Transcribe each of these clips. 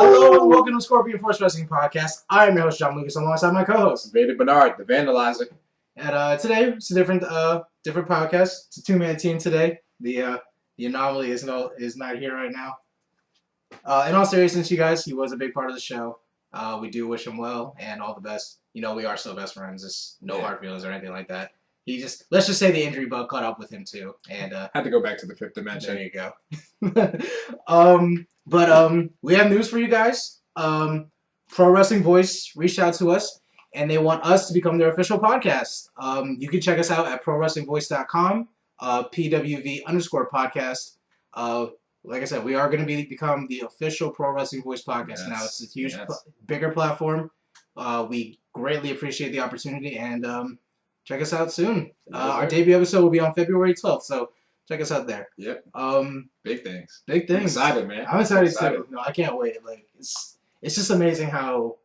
Hello and welcome to Scorpion Force Wrestling Podcast. I am your host, John Lucas, alongside my co-host, Vader Bernard, the Vandalizer. And today, it's a different podcast. It's a two-man team today. The anomaly is not here right now. In all seriousness, you guys, he was a big part of the show. We do wish him well and all the best. You know, we are still best friends. It's no hard feelings or anything like that. Let's just say the injury bug caught up with him too, and had to go back to the fifth dimension. There you go. But we have news for you guys. Pro Wrestling Voice reached out to us, and they want us to become their official podcast. You can check us out at prowrestlingvoice.com, PWV_podcast. Like I said, we are going to become the official Pro Wrestling Voice podcast now. It's a huge, bigger platform. We greatly appreciate the opportunity, and check us out soon. Our debut episode will be on February 12th, so check us out there. Yep. Big things. Big things. I'm excited, man. I'm excited too. No, I can't wait. Like it's just amazing how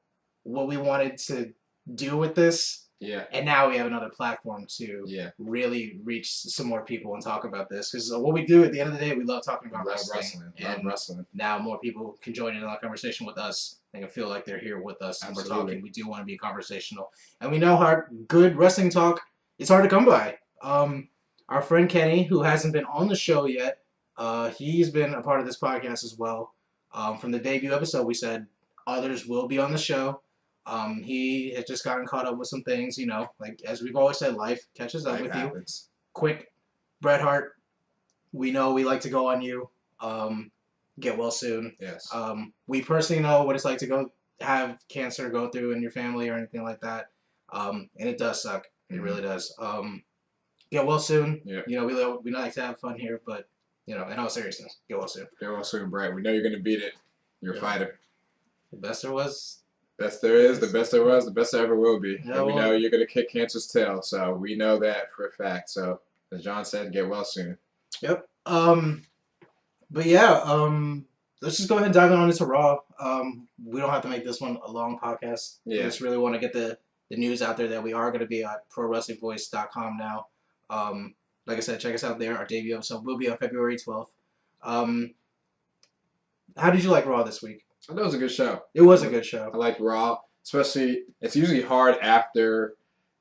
what we wanted to do with this. Yeah. And now we have another platform to really reach some more people and talk about this. Because what we do at the end of the day, we love talking about wrestling. Wrestling. Now more people can join in on a conversation with us. They can feel like they're here with us and we're talking. We do want to be conversational. And we know how good wrestling talk is hard to come by. Our friend Kenny, who hasn't been on the show yet, he's been a part of this podcast as well. From the debut episode, we said others will be on the show. He has just gotten caught up with some things, you know, like as we've always said, life catches up with you. Quick, Bret Hart, we know we like to go on you. Get well soon. Yes. We personally know what it's like to go have cancer go through in your family or anything like that. And it does suck. It really does. Get well soon. Yeah. You know, we like to have fun here, but you know, in all seriousness, get well soon. Get well soon, Brett. We know you're gonna beat it. You're a fighter. The best there was. Best there is, the best there was, the best there ever will be. Yeah, and we know you're gonna kick cancer's tail, so we know that for a fact. So as John said, get well soon. Yep. But yeah, let's just go ahead and dive on into Raw. We don't have to make this one a long podcast. Yeah. We just really want to get the news out there that we are going to be at prowrestlingvoice.com now. Like I said, check us out there. Our debut episode will be on February 12th. How did you like Raw this week? I thought it was a good show. It was a good show. I like Raw, especially it's usually hard after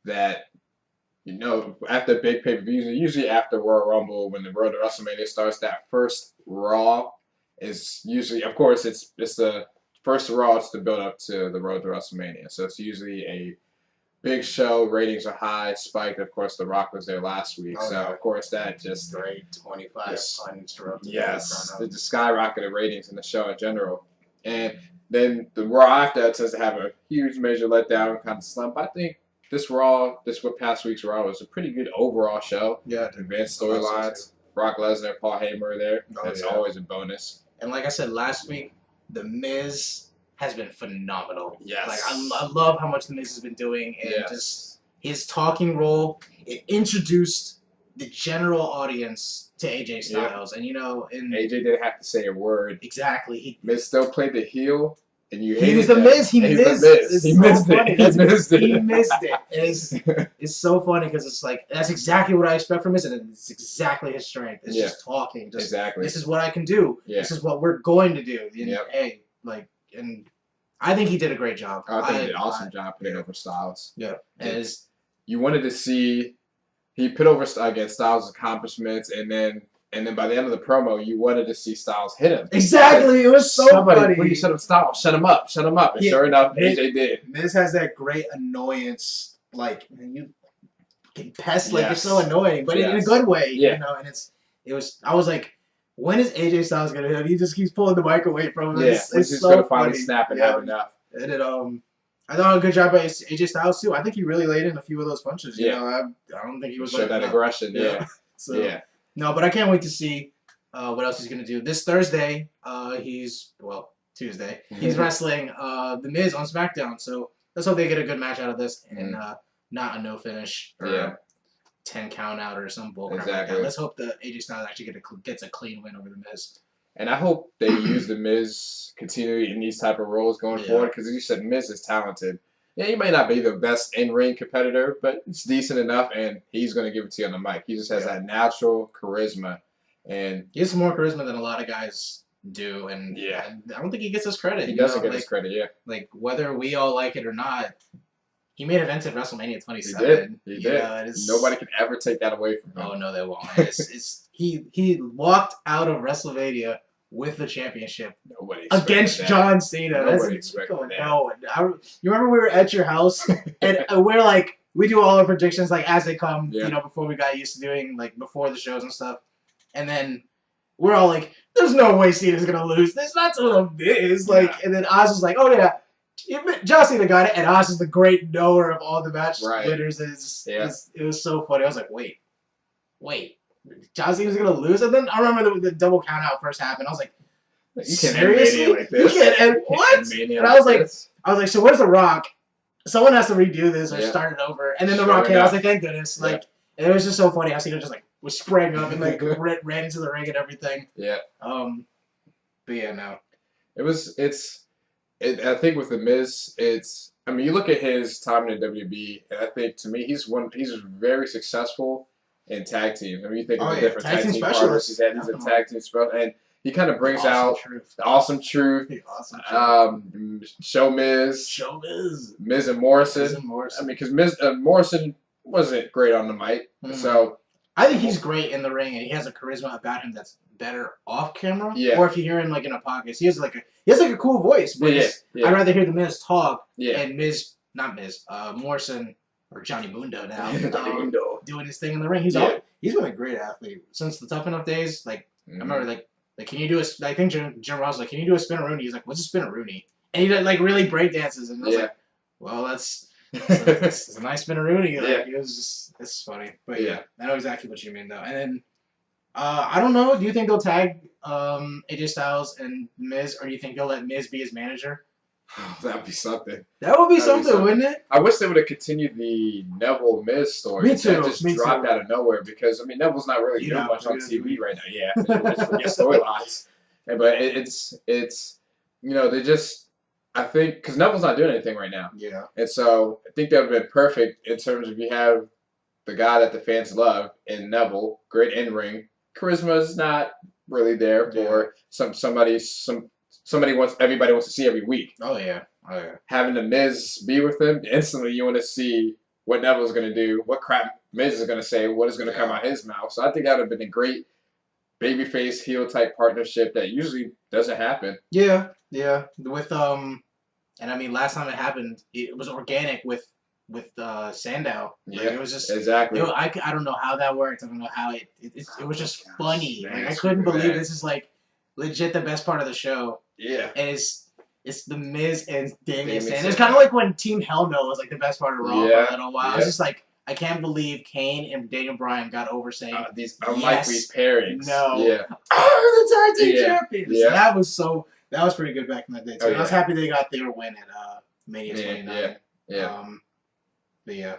that. You know, after big pay-per-views, usually after Royal Rumble, when the road to WrestleMania starts, that first Raw is usually, of course, it's the first Raw to build up to the road to WrestleMania. So it's usually a big show. Ratings are high, spiked. Of course, The Rock was there last week, of course that just great 25 uninterrupted. Yes, it just skyrocketed ratings in the show in general, and then the Raw after that tends to have a huge major letdown, kind of slump. I think this past week's Raw was a pretty good overall show. Yeah, advanced storylines. Brock Lesnar, Paul Heyman are there. That's always a bonus. And like I said last week, The Miz has been phenomenal. Yes. Like I love how much The Miz has been doing, and just his talking role. It introduced the general audience to AJ Styles, and you know, AJ didn't have to say a word. Exactly. Miz still played the heel. And he was the Miz. He missed it. He missed it. It's so funny because it's like that's exactly what I expect from Miz, and it's exactly his strength. It's just talking. Exactly. This is what I can do. Yeah. This is what we're going to do. And, hey, like, and I think he did a great job. I think he did an awesome job putting over Styles. Yeah. And you wanted to see he put over again Styles' accomplishments, and then by the end of the promo, you wanted to see Styles hit him. Exactly. It was so funny. Please shut him, Styles. Shut him up. Shut him up. And sure enough, AJ did. Miz has that great annoyance, like, you get pest, like, you're so annoying, but in a good way, you know, and I was like, when is AJ Styles going to hit him? He just keeps pulling the mic away from him. It's just so going to funny. finally snap and have enough. And I thought a good job by AJ Styles, too. I think he really laid in a few of those punches. You know, I don't think he was showed that aggression, No, but I can't wait to see what else he's going to do. This Thursday, Tuesday, he's wrestling The Miz on SmackDown. So let's hope they get a good match out of this and not a no finish or 10 count out or some bullcrap like that. Let's hope the AJ Styles actually gets a clean win over The Miz. And I hope they use The Miz continually in these type of roles going forward because, as you said, Miz is talented. Yeah, he may not be the best in-ring competitor, but it's decent enough, and he's going to give it to you on the mic. He just has that natural charisma. And he has more charisma than a lot of guys do, and Yeah. I don't think he gets his credit. He doesn't get his credit, yeah. Like, whether we all like it or not, he made events at WrestleMania 27. He did. He did. Know, Nobody can ever take that away from him. Oh, no, they won't. He walked out of WrestleMania with the championship against John Cena. Nobody expected that. No, you remember we were at your house, and we're like, we do all our predictions like as they come, yeah. Before we got used to doing like before the shows and stuff, and then we're all like, "There's no way Cena's gonna lose. There's not so Miz." Like, and then Oz was like, "Oh yeah, John Cena got it," and Oz is the great knower of all the match winners. It was so funny. I was like, wait, John Cena's gonna lose, and then I remember the double count out first happened. I was like, you can't end Mania like this. You can't end what? And I was like, so where's The Rock? Someone has to redo this or start it over. And then The Rock came. I was like, thank goodness. Like, and it was just so funny how Cena just like was spraying up and like ran into the ring and everything. Yeah. But yeah, no. I think with the Miz, I mean, you look at his time in the WWE, and I think to me, he's very successful in tag teams. I mean, you think of the different tag team partners he's had. He's a tag team specialist, and he kind of brings out the Awesome Truth. Show Miz. Miz and Morrison. I mean, because Morrison wasn't great on the mic, so I think he's great in the ring, and he has a charisma about him that's better off camera. Yeah. Or if you hear him like in a podcast, he has like a cool voice. But I'd rather hear the Miz talk. Yeah. And Morrison or Johnny Mundo now. Doing his thing in the ring. He's been a great athlete since the Tough Enough days. Like I remember like can you do a? I think Jim Ross was like, can you do a spin-a-rooney? He's like, what's a spin-a-rooney? And he like really break dances, and I was like, well, that's a nice spin-a-rooney. Like, it's funny, but I know exactly what you mean though. And then I don't know. Do you think they'll tag AJ Styles and Miz, or do you think they'll let Miz be his manager? That'd be something. That would be something, wouldn't it? I wish they would have continued the Neville Miz story. Me too. That just dropped out of nowhere because I mean Neville's not really doing much on TV right now. Yeah, just forget storylines. But it's they just I think because Neville's not doing anything right now. Yeah. And so I think that would have been perfect in terms of you have the guy that the fans love in Neville, great in ring. Charisma is not really there for everybody wants to see every week. Oh yeah. Having the Miz be with him, instantly you want to see what Neville's going to do, what crap Miz is going to say, what is going to come out his mouth. So I think that would have been a great babyface heel type partnership that usually doesn't happen. Yeah. With and I mean last time it happened, it was organic with Sandow. Like, it was just exactly. I don't know how that worked. I don't know how it was just funny. Like I couldn't believe this is like legit the best part of the show. Yeah. And it's the Miz and Damian Sandow. It's kind of like when Team Hell No was like the best part of Raw for a little while. I was just like, I can't believe Kane and Daniel Bryan got over saying these unlikely pairings. No. Yeah. Oh, the tag team champions. Yeah. That was pretty good back in that day too. I was happy they got their win at Mania 29. Yeah. But yeah.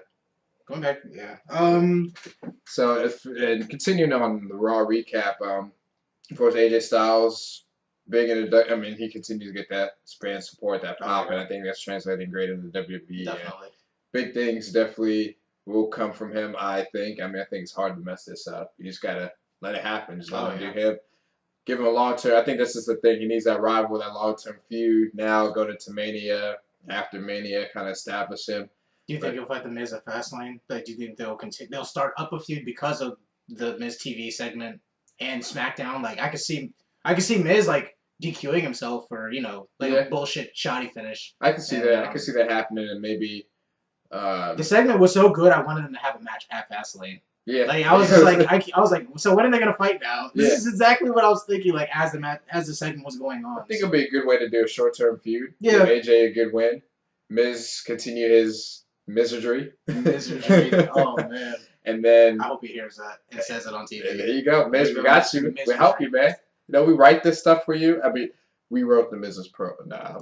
Going back, So and continuing on the Raw recap, of course AJ Styles, big I mean he continues to get that fan support, that pop, and I think that's translating great into the WWE. Definitely. Big things definitely will come from him, I think. I mean I think it's hard to mess this up. You just gotta let it happen. Just let him do him. Give him a long term. I think this is the thing. He needs that rival, that long term feud. Now go to Mania, after Mania, kind of establish him. Do you think he'll fight the Miz at Fastlane? Like, do you think they'll continue? They'll start up a feud because of the Miz TV segment and SmackDown. Like, I could see Miz like DQing himself for a bullshit shoddy finish. I can see that. I can see that happening, and maybe the segment was so good. I wanted them to have a match at Fastlane. Yeah. Like I was just like I was like, so when are they gonna fight now? This is exactly what I was thinking. Like as the segment was going on. I think it'll be a good way to do a short term feud. Yeah. Give AJ a good win. Miz continue his misery. Oh man. And then I hope he hears that and says it on TV. And there you go, Miz. We got you. We help you, man. We write this stuff for you. I mean, we wrote the Miz's pro. Nah,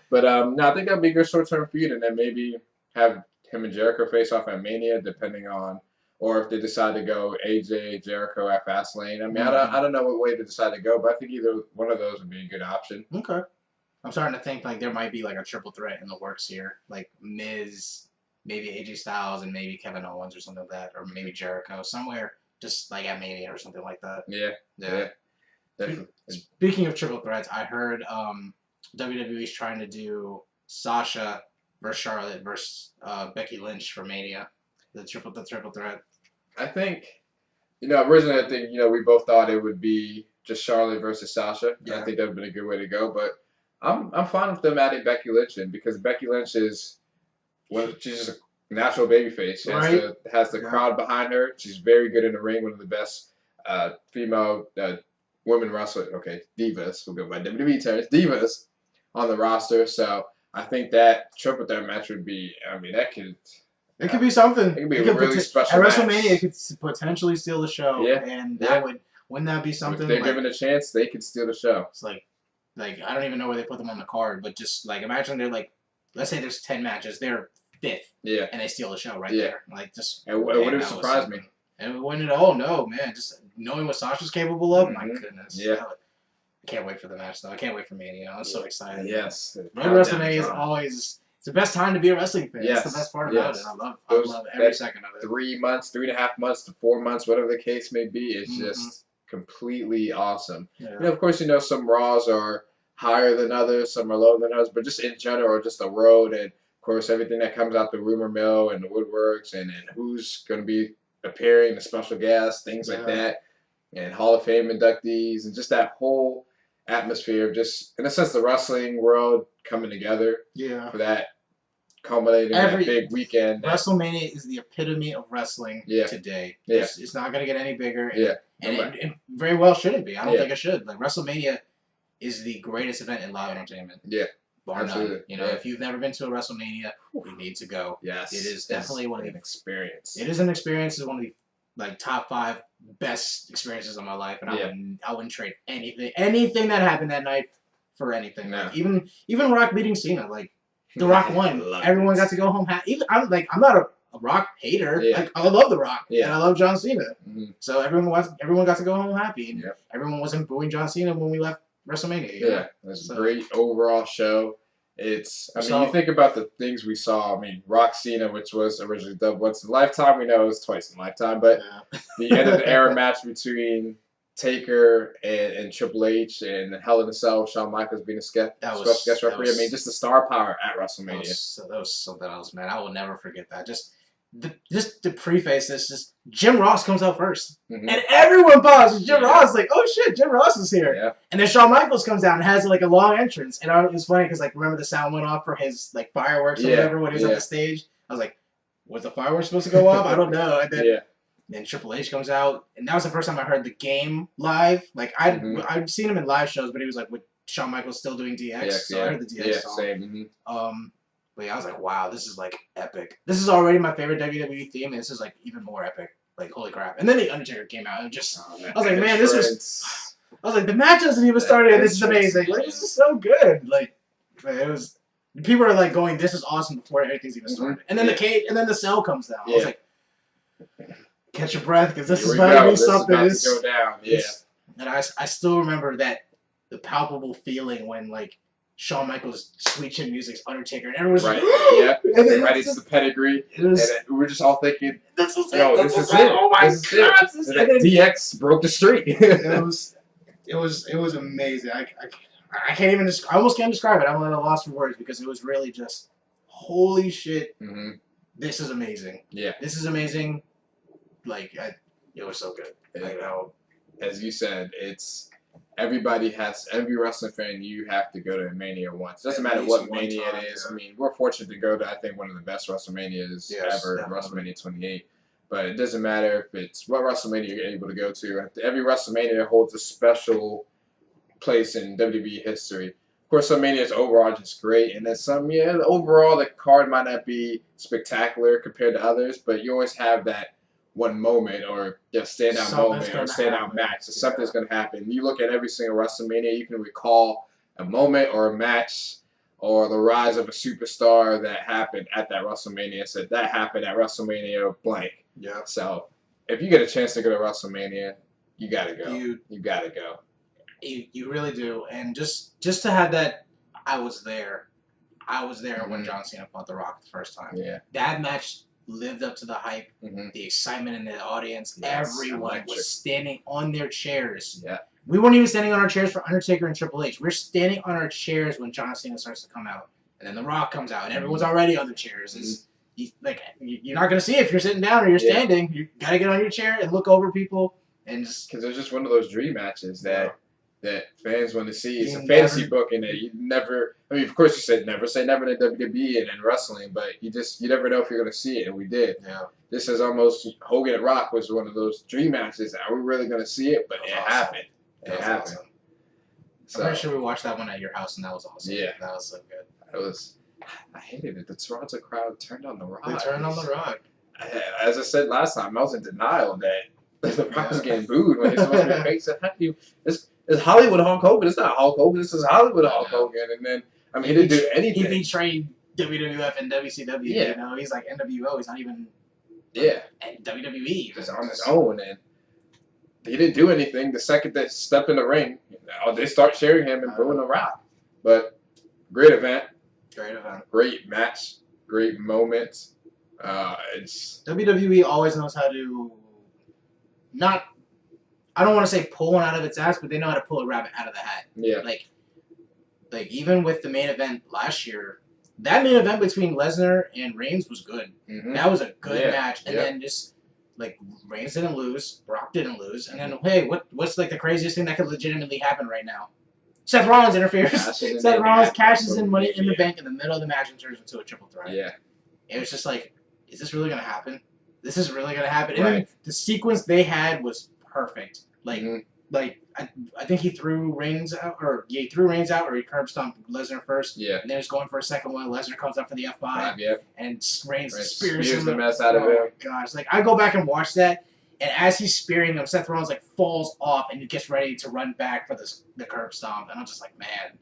but no, I think that'd be a good short term feud, and then maybe have him and Jericho face off at Mania, depending on, or if they decide to go AJ Jericho at Fastlane. I mean, I don't know what way to decide to go, but I think either one of those would be a good option. Okay. I'm starting to think like there might be like a triple threat in the works here, like Miz, maybe AJ Styles, and maybe Kevin Owens or something like that, or maybe Jericho somewhere, just like at Mania or something like that. Yeah. Definitely. Speaking of triple threats, I heard WWE's trying to do Sasha versus Charlotte versus Becky Lynch for Mania. The triple threat. I think, originally I think, we both thought it would be just Charlotte versus Sasha. Yeah. I think that would have been a good way to go. But I'm fine with them adding Becky Lynch in because Becky Lynch is, she's just a natural babyface. She has the crowd behind her. She's very good in the ring, one of the best female women wrestlers. Okay, divas. We'll go by WWE terms. Divas on the roster. So I think that triple threat match would be, that could... It could be something. It could be a really special at match. WrestleMania, it could potentially steal the show. Yeah. And that wouldn't that be something? If they're given a chance, they could steal the show. It's like I don't even know where they put them on the card, but just imagine they're let's say there's 10 matches, they're 5th. Yeah. And they steal the show right there. And it wouldn't surprise me. And it wouldn't at all. No, man. Just knowing what Sasha's capable of, my goodness. Yeah. I can't wait for the match though. I can't wait for Mania. I'm so excited. Yes. WrestleMania is always. It's the best time to be a wrestling fan. Yes. That's the best part about it. I love every second of it. 3 months, 3.5 months to 4 months, whatever the case may be, it's just completely awesome. Yeah. Of course, some Raws are higher than others, some are lower than others, but just in general, just the road and, of course, everything that comes out the rumor mill and the woodworks and who's going to be appearing, the special guests, things like that, and Hall of Fame inductees, and just that whole atmosphere of just, in a sense, the wrestling world coming together for that culminating that big weekend. WrestleMania is the epitome of wrestling today. Yeah. It's not going to get any bigger. And it very well shouldn't be. I don't think it should. WrestleMania is the greatest event in live entertainment. Yeah. Bar Absolutely. none. If you've never been to a WrestleMania, you need to go. Yes. It is definitely one of the experience. It is an experience. It's one of the top 5 best experiences of my life, and I wouldn't trade anything that happened that night for anything. No. Even Rock beating Cena, The Rock won. Everyone got to go home happy. I'm not a Rock hater. I love The Rock, and I love John Cena. So everyone got to go home happy, and everyone wasn't booing John Cena when we left WrestleMania. It's a great overall show. You think about the things we saw. Rock Cena, which was originally dubbed once in a lifetime. We know it was twice in a lifetime, but the end of the era match between Taker and Triple H and Hell in a Cell, Shawn Michaels being a special guest referee. Just the star power at WrestleMania. That was something else, man. I will never forget that. Just to preface this, just Jim Ross comes out first, and everyone pauses. Jim Ross like, oh shit, Jim Ross is here. And then Shawn Michaels comes out and has a long entrance, and it was funny because remember the sound went off for his fireworks or whatever when he was on the stage. I was like, was the fireworks supposed to go off? I don't know. And then Triple H comes out, and that was the first time I heard the game live. I'd seen him in live shows, but he was with Shawn Michaels still doing DX, so I heard the DX song. Same. But I was like, wow, this is epic. This is already my favorite WWE theme, and this is even more epic. Holy crap. And then The Undertaker came out, and I was like, man, the match hasn't even started, and this is amazing. This is so good. It was, people are going, this is awesome before anything's even started. And then the cell comes down. I was like, catch your breath, because this is about to be something. This is about to go down, And I still remember the palpable feeling when, Shawn Michaels' Sweet Chin Music's Undertaker, and everyone's right. And then it's the pedigree. And we were just all thinking, this is it. Oh my God. And then DX broke the streak. It was amazing. I can't even I almost can't describe it. I'm at a loss for words because it was really just, holy shit, this is amazing. Yeah. This is amazing. It was so good. As you said, every wrestling fan, you have to go to Mania once. Doesn't matter what Mania it is. We're fortunate to go to, I think, one of the best WrestleManias ever, WrestleMania 28. But it doesn't matter if it's what WrestleMania you're able to go to. Every WrestleMania holds a special place in WWE history. Of course, some Manias overall are just great, and then some, overall the card might not be spectacular compared to others, but you always have that one moment or standout moment or standout match. Something's going to happen. You look at every single WrestleMania, you can recall a moment or a match or the rise of a superstar that happened at that WrestleMania. So that happened at WrestleMania blank. Yeah. So if you get a chance to go to WrestleMania, you got to go. You got to go. You really do. And just to have that, I was there. When John Cena fought The Rock the first time. Yeah. That match lived up to the hype, the excitement in the audience. Yes, everyone was standing on their chairs We weren't even standing on our chairs for Undertaker and Triple H. We're standing on our chairs when John Cena starts to come out, and then The Rock comes out, and everyone's already on the chairs. You're not gonna see it if you're sitting down or you're standing. You gotta get on your chair and look over people, and just because it's just one of those dream matches that fans want to see. It's a fantasy book, and you never. I mean, of course, you said never say never to WWE and in wrestling, but you never know if you're gonna see it, and we did. Yeah. This is almost Hogan and Rock was one of those dream matches. Are we really gonna see it? But it happened. It happened. Awesome. So, I'm pretty sure we watched that one at your house, and that was awesome. Yeah, that was so good. It was. I hated it. The Toronto crowd turned on The Rock. They turned on The Rock. As I said last time, I was in denial that The Rock was getting booed when he's supposed to be face. It's Hollywood Hulk Hogan. It's not Hulk Hogan. This is Hollywood Hulk Hogan. And then, I mean, he didn't do anything. He betrayed WWF and WCW. Yeah. You know, he's like NWO. He's not even. Yeah. And WWE. He's on his own, and he didn't do anything. The second they step in the ring, they start cheering him and booing The Rock. But great event. Great match. Great moments. It's WWE always knows how to not. I don't want to say pull one out of its ass, but they know how to pull a rabbit out of the hat. Yeah. Like even with the main event last year, that main event between Lesnar and Reigns was good. Mm-hmm. That was a good match. And then just like Reigns didn't lose, Brock didn't lose, and then hey, what's like the craziest thing that could legitimately happen right now? Seth Rollins interferes. Seth Rollins cashes in Money in the Bank in the middle of the match and turns into a triple threat. Yeah. It was just like, is this really gonna happen? This is really gonna happen. And then the sequence they had was perfect. Like I think he threw Reigns out, or he curb stomped Lesnar first. Yeah. And then he's going for a second one. Lesnar comes up for the F5. Yeah. And Reigns spears the mess out of him. Oh my gosh! Like I go back and watch that, and as he's spearing him, Seth Rollins like falls off and he gets ready to run back for the curb stomp, and I'm just like, man,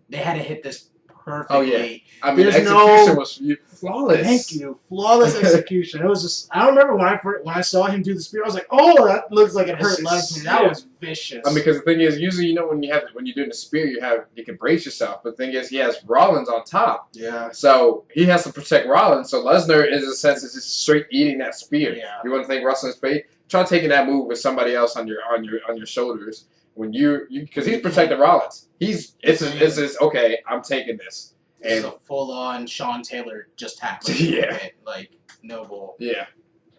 they had to hit this perfectly. Oh yeah. I mean, execution was flawless. Thank you, flawless execution. It was just. I don't remember when I saw him do the spear. I was like, oh, that looks like it hurt Lesnar. That was vicious. I mean, because the thing is, usually when you're doing the spear, you can brace yourself. But the thing is, he has Rollins on top. Yeah. So he has to protect Rollins. So Lesnar, in a sense, is just straight eating that spear. Yeah. You want to think wrestling's fake? Try taking that move with somebody else on your shoulders when you because he's protecting Rollins. It's okay. I'm taking this. And it's a full-on Sean Taylor just tackle. Like no bull. Yeah.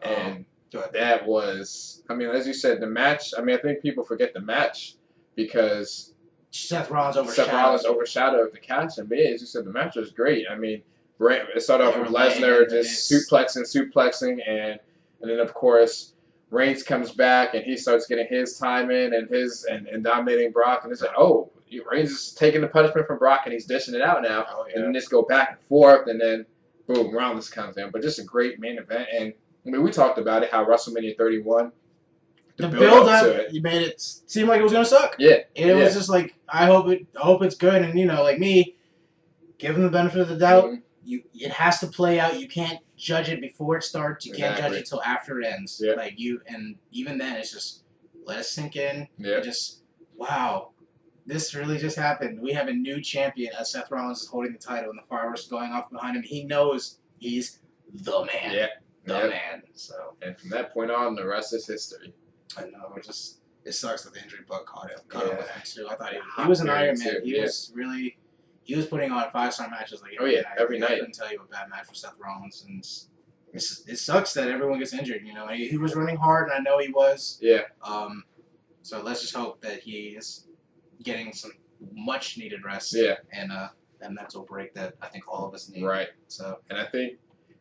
And that was, I mean, as you said, the match. I mean, I think people forget the match because Seth Rollins overshadowed the catch. And as you said, the match was great. I mean, it started off with Lesnar just suplexing, and then of course Reigns comes back and he starts getting his time in and dominating Brock, and it's like, oh, Reigns is taking the punishment from Brock and he's dishing it out now, and then just go back and forth, and then boom, Rollins comes in. But just a great main event, and I mean, we talked about it, how WrestleMania 31, the build up, you made it seem like it was gonna suck. Yeah, and it was just like, I hope it's good, and like me, give them the benefit of the doubt. Mm-hmm. It has to play out. You can't judge it before it starts. You can't judge it till after it ends. Yeah. Like and even then, it's just let it sink in. Yeah. Just wow, this really just happened. We have a new champion as Seth Rollins is holding the title, and the fireworks going off behind him. He knows he's the man. Yeah. The man. So. And from that point on, the rest is history. I know. It sucks that the injury bug caught him with him too. I thought he was an Iron Man. He was putting on 5-star matches like every night. I couldn't tell you a bad match for Seth Rollins, and it sucks that everyone gets injured. He was running hard, and I know he was. Yeah. So let's just hope that he is getting some much needed rest. Yeah. And that mental break that I think all of us need. Right. So. And I think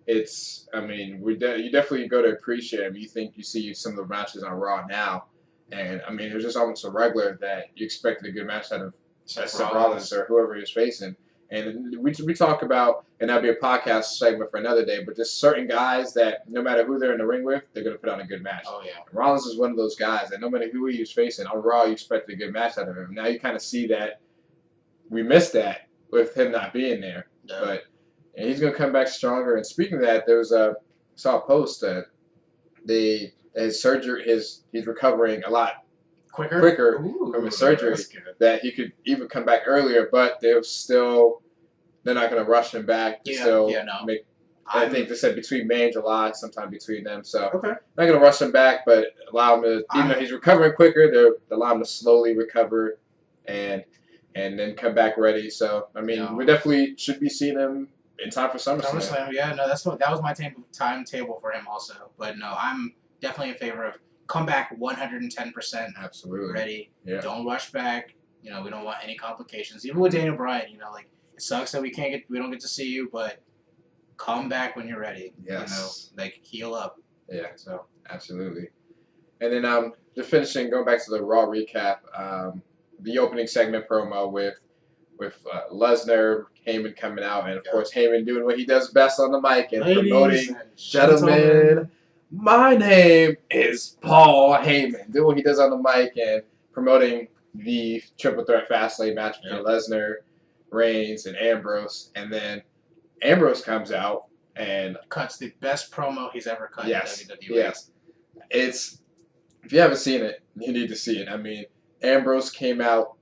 it's. I mean, you definitely go to appreciate him. You see some of the matches on Raw now, and I mean, it was just almost a regular that you expected a good match out of Seth Rollins or whoever he was facing. And we talk about, and that'll be a podcast segment for another day, but just certain guys that no matter who they're in the ring with, they're going to put on a good match. Oh, yeah. And Rollins is one of those guys that no matter who he was facing, on Raw, you expected a good match out of him. Now you kind of see that we missed that with him not being there. Yeah. And he's going to come back stronger. And speaking of that, saw a post that his surgery, he's recovering a lot quicker from his surgery, that he could even come back earlier, but they're not going to rush him back to make I think they said between May and July, sometime between them. So Okay. not going to rush him back, but allow him to, even though he's recovering quicker, they'll allow him to slowly recover and then come back ready. So, I mean, we definitely should be seeing him in time for SummerSlam. Yeah, no, that was my timetable for him also. But no, I'm definitely in favor of come back 110%. Absolutely. Ready. Yeah. Don't rush back. You know, we don't want any complications. Even with Daniel Bryan, you know, like it sucks that we don't get to see you, but come back when you're ready. Yes. You know, like heal up. Yeah. So absolutely. And then just finishing, going back to the Raw recap, the opening segment promo with Lesnar, Heyman coming out, and of course Heyman doing what he does best on the mic and promoting, gentlemen, my name is Paul Heyman. Do what he does on the mic and promoting the triple threat Fastlane match between Lesnar, Reigns, and Ambrose. And then Ambrose comes out and cuts the best promo he's ever cut in WWE. Yes. If you haven't seen it, you need to see it. I mean, Ambrose came out,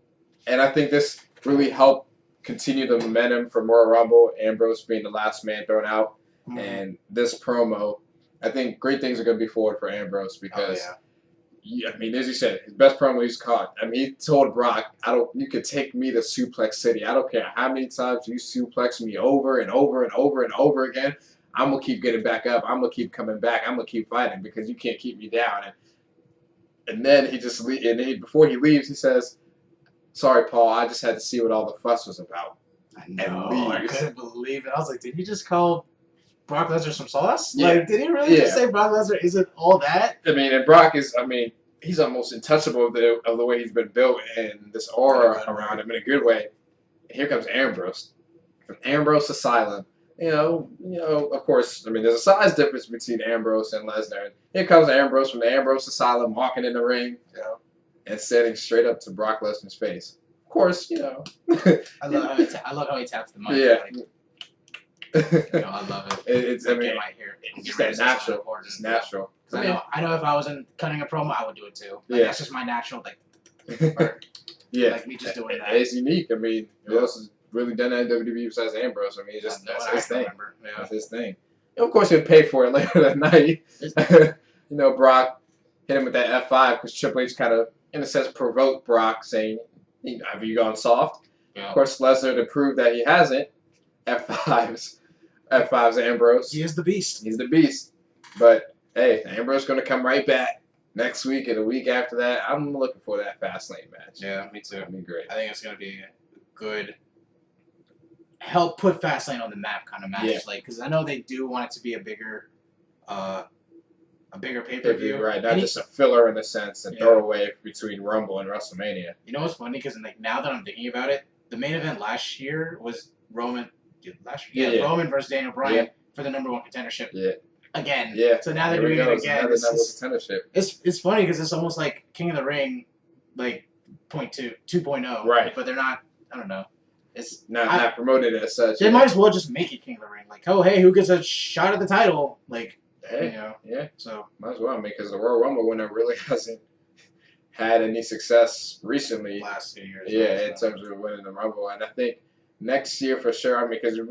and I think this really helped continue the momentum from Royal Rumble, Ambrose being the last man thrown out. Mm-hmm. And this promo, I think great things are going to be forward for Ambrose because, I mean, as you said, his best promo he's caught. I mean, he told Brock, you could take me to Suplex City. I don't care how many times you suplex me over and over and over and over again. I'm going to keep getting back up. I'm going to keep coming back. I'm going to keep fighting because you can't keep me down. And then before he leaves, he says, sorry, Paul, I just had to see what all the fuss was about. I know, I couldn't believe it. I was like, did he just call Brock Lesnar some sauce? Yeah. Like, did he really just say Brock Lesnar isn't all that? I mean, and Brock is, he's almost untouchable of the way he's been built and this aura around him in a good way. And here comes Ambrose. From Ambrose Asylum. You know, of course, I mean, there's a size difference between Ambrose and Lesnar. And here comes Ambrose from the Ambrose Asylum walking in the ring, and standing straight up to Brock Lesnar's face. Of course, I love how he taps the mic. Yeah. I love it. It's just that natural. It's natural. I know if I wasn't cutting a promo, I would do it too. Like, that's just my natural, like me just doing that. It's unique. I mean, who else has really done that in WWE besides Ambrose? I mean, that's his thing. That's his thing. And of course, he'll pay for it later that night. Brock hit him with that F5 because Triple H kind of, in a sense, provoked Brock, saying, have you gone soft? Yeah. Of course, Lesnar, to prove that he hasn't, F5's Ambrose. He is the beast. He's the beast. But, hey, Ambrose going to come right back next week and a week after that. I'm looking for that Fastlane match. Yeah, me too. It'll be great. I think it's going to be a good, help put Fastlane on the map kind of match. Yeah. Because I know they do want it to be a bigger pay-per-view. Right, not just a filler in a sense and throwaway between Rumble and WrestleMania. You know what's funny? Because now that I'm thinking about it, the main event last year was Roman versus Daniel Bryan for the #1 contendership. Yeah. Again. Yeah. So now they're doing it again. Another contendership. It's funny because it's almost like King of the Ring, like 2.0. Right. But they're not. I don't know. It's not promoted as such. They might as well just make it King of the Ring. Like, oh hey, who gets a shot at the title? Like. Hey, so might as well, because the Royal Rumble winner really hasn't had any success recently. Last 2 years. Yeah, in terms of winning the Rumble, and I think next year for sure. Because I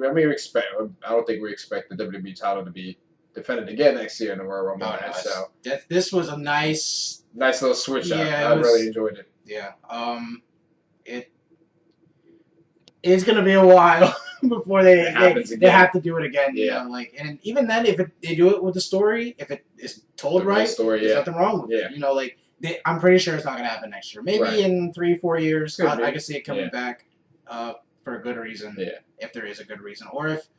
don't think we expect the WWE title to be defended again next year in the Royal Rumble match. No, so this was a nice little switch up. I really enjoyed it. Yeah. It's gonna be a while before they have to do it again. Yeah. And even then, if they do it with the story, if it is told right, there's nothing wrong with it. I'm pretty sure it's not gonna happen next year. Maybe in 3-4 years, I can see it coming back for a good reason. Yeah. If there is a good reason, or if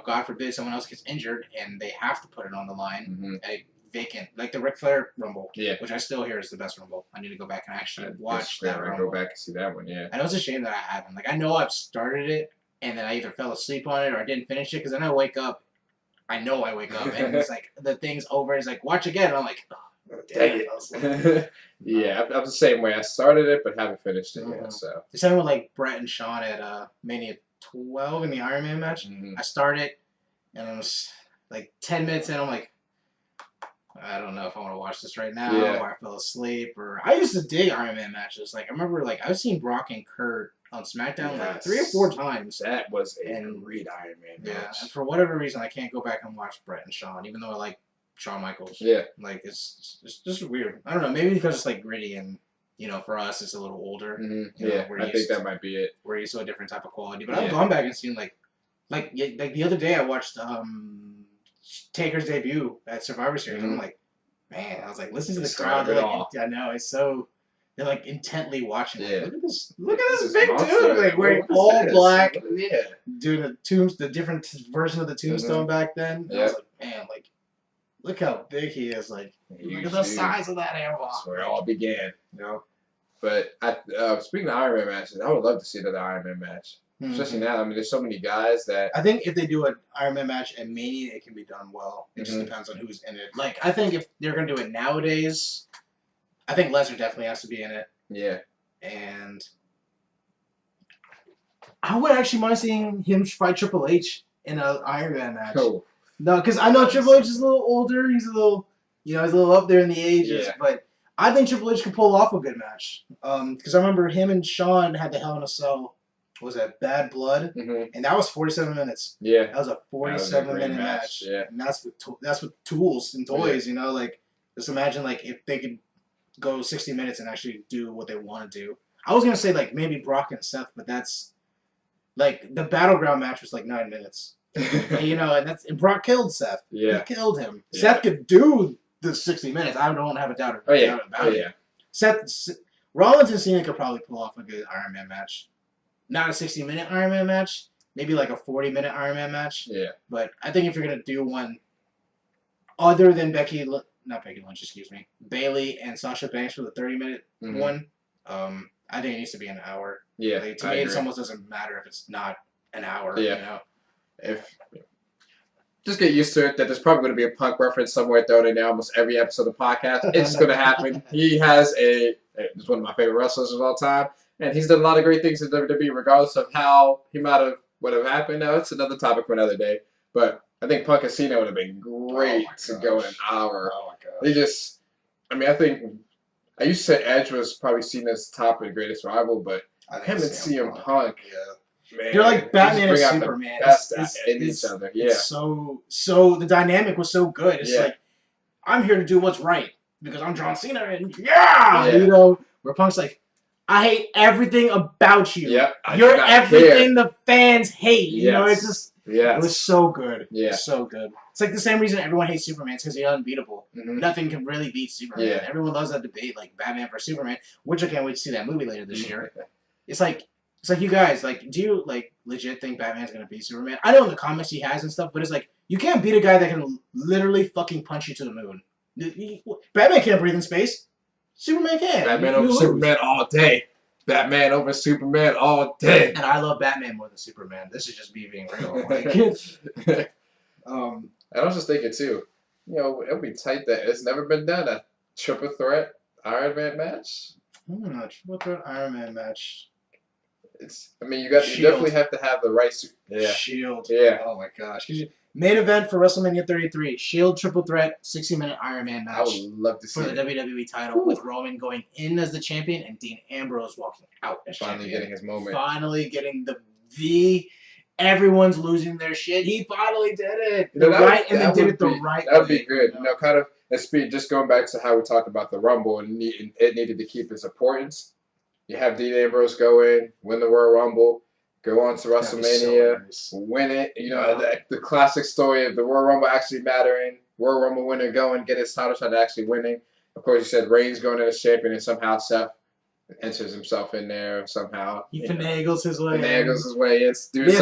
God forbid, someone else gets injured and they have to put it on the line, vacant, like the Ric Flair Rumble, which I still hear is the best Rumble. I need to go back and actually watch that Rumble. Go back and see that one, I know it's a shame that I haven't. Like, I know I've started it, and then I either fell asleep on it or I didn't finish it, because then I wake up, and it's like, the thing's over, and it's like, watch again, and I'm like, oh, dang it. Yeah, I'm the same way. I started it, but haven't finished it yet, so. The same with, like, Brett and Sean at Mania 12 in the Iron Man match. I started, and I was, like, 10 minutes in, I'm like, I don't know if I want to watch this right now, Yeah. or I fell asleep, or I used to dig Iron Man matches. Like I remember, like I've seen Brock and Kurt on SmackDown like 3 or 4 times. That was a great Iron Man match. Yeah, and for whatever reason, I can't go back and watch Brett and Shawn, even though I like Shawn Michaels. Yeah. Like it's just weird. I don't know. Maybe because it's like gritty and for us it's a little older. Mm-hmm. Yeah, I think that might be it. We're used to a different type of quality. But I've gone back and seen like the other day I watched Taker's debut at Survivor Series. Mm-hmm. I'm like, man, I was like, listen to the crowd. They're like, I know it's so. They're like intently watching. Like, Yeah. Look at this big dude, like wearing all black. Yeah. Doing the different version of the Tombstone back then. Yeah. I was like, man, like, look how big he is. Like, look at the size of that airball. That's where it all began. But speaking of Iron Man matches, I would love to see another Iron Man match. Especially now, I mean, there's so many guys that... I think if they do an Iron Man match at Mania, it can be done well. It just depends on who's in it. Like, I think if they're going to do it nowadays, I think Lesnar definitely has to be in it. Yeah. And I would actually mind seeing him fight Triple H in an Iron Man match. Oh. No, because I know Triple H is a little older. He's a little, he's a little up there in the ages. Yeah. But I think Triple H could pull off a good match. Because I remember him and Shawn had the Hell in a Cell. Was that Bad Blood? And that was 47 minutes. Yeah, that was a 47-minute match. Yeah, and that's with tools and toys. You know, like just imagine like if they could go 60 minutes and actually do what they want to do. I was gonna say like maybe Brock and Seth, but that's like the Battleground match was like 9 minutes. And Brock killed Seth. Yeah, he killed him. Yeah. Seth could do the 60 minutes. I don't have a doubt about it. Rollins and Cena could probably pull off a good Iron Man match. Not a 60-minute Iron Man match. Maybe like a 40-minute Iron Man match. Yeah. But I think if you're going to do one other than Bailey and Sasha Banks for the 30-minute one, I think it needs to be an hour. Yeah. Like, to me, it almost doesn't matter if it's not an hour. Yeah. Just get used to it that there's probably going to be a Punk reference somewhere thrown in there almost every episode of the podcast. It's just going to happen. He's one of my favorite wrestlers of all time. And he's done a lot of great things in WWE, regardless of how he would have happened. Now, it's another topic for another day. But I think Punk and Cena would have been great to go in an hour. Oh, my gosh. I think, I used to say Edge was probably Cena's top and greatest rival, but him and CM Punk, man, they're like Batman and Superman. Each other. Yeah. So the dynamic was so good. It's like, I'm here to do what's right because I'm John Cena, and where Punk's like, I hate everything about you. Yep, you're everything the fans hate. You know, it's just it was so good. Yeah. It was so good. It's like the same reason everyone hates Superman because he's unbeatable. Nothing can really beat Superman. Yeah. Everyone loves that debate, like Batman versus Superman, which I can't wait to see that movie later this year. It's like you guys, like, do you like legit think Batman's gonna beat Superman? I know in the comics he has and stuff, but it's like you can't beat a guy that can literally fucking punch you to the moon. Batman can't breathe in space. Superman can. Batman over Superman all day. Batman over Superman all day. And I love Batman more than Superman. This is just me being real. I was just thinking too, it would be tight that it's never been done, a triple threat Iron Man match. Triple threat Iron Man match. You definitely have to have the right Shield. Yeah. Oh my gosh. Main event for WrestleMania 33. Shield triple threat 60-minute Iron Man match. I would love to see for the WWE title with Roman going in as the champion and Dean Ambrose walking out as finally champion. Getting his moment. Finally getting the everyone's losing their shit. He finally did it. That right way. That would be good. Kind of just going back to how we talked about the Rumble and it needed to keep its importance. You have Dean Ambrose go in, win the Royal Rumble, go on to WrestleMania, win it. The classic story of the Royal Rumble actually mattering, Royal Rumble winner going, get his title shot actually winning. Of course, you said Reigns going in as champion, and somehow Seth enters himself in there somehow. He finagles his way in. The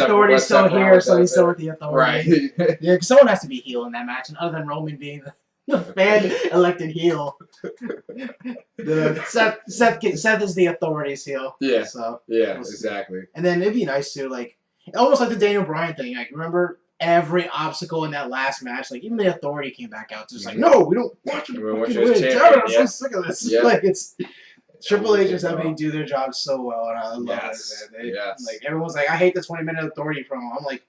authority's still here, so he's still with the authority. Right. Yeah, because someone has to be heel in that match, and other than Roman being the fan-elected heel. Seth is the authority's heel. Yeah. So Exactly. And then it'd be nice too, like almost like the Daniel Bryan thing. Like remember every obstacle in that last match, like even the authority came back out, just like no, we don't want you to fucking win. I'm so sick of this. Like it's Triple H and Stephanie do their job so well, and I love it. Like everyone's like, I hate the 20-minute authority promo. I'm like,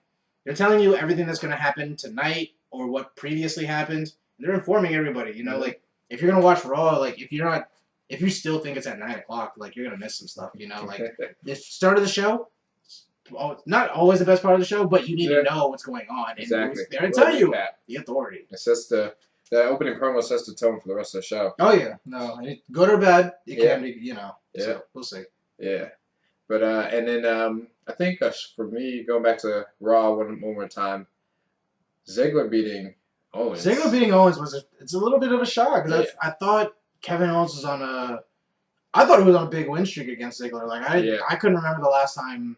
they're telling you everything that's going to happen tonight or what previously happened, they're informing everybody. You know, like if you're gonna watch Raw, like if you still think it's at 9 o'clock, like you're gonna miss some stuff. You know, like the start of the show. Not always the best part of the show, but you need to know what's going on. And exactly. They're going to tell you the authority. It sets the opening promo sets the tone for the rest of the show. Oh, yeah. No, good or bad, it can be, you know. Yeah. So we'll see. Yeah. But, and then I think for me, going back to Raw one more time, Ziggler beating Owens. Ziggler beating Owens it's a little bit of a shock. Because I thought Kevin Owens was I thought he was on a big win streak against Ziggler. Like, I couldn't remember the last time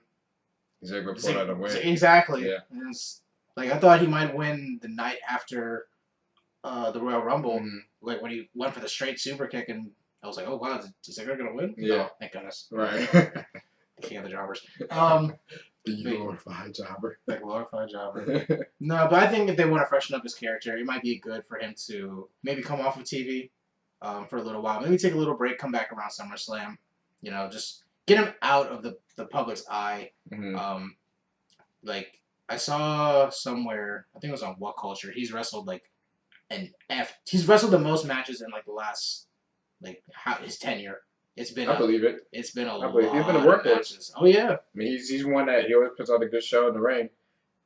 Ziggler put out a win. Exactly. Yeah. Like, I thought he might win the night after the Royal Rumble, like when he went for the straight super kick, and I was like, "Oh wow, is Ziggler gonna win?" Yeah, no, thank goodness. Right. The king of the jobbers. The glorified jobber. The glorified jobber. No, but I think if they want to freshen up his character, it might be good for him to maybe come off of TV for a little while, maybe take a little break, come back around SummerSlam. You know, just get him out of the public's eye. Like I saw somewhere, I think it was on What Culture. He's wrestled like. He's wrestled the most matches in like the last his tenure. It's been I believe it. It's been a lot. He's been a workhorse. Oh yeah. I mean he's one that he always puts on a good show in the ring.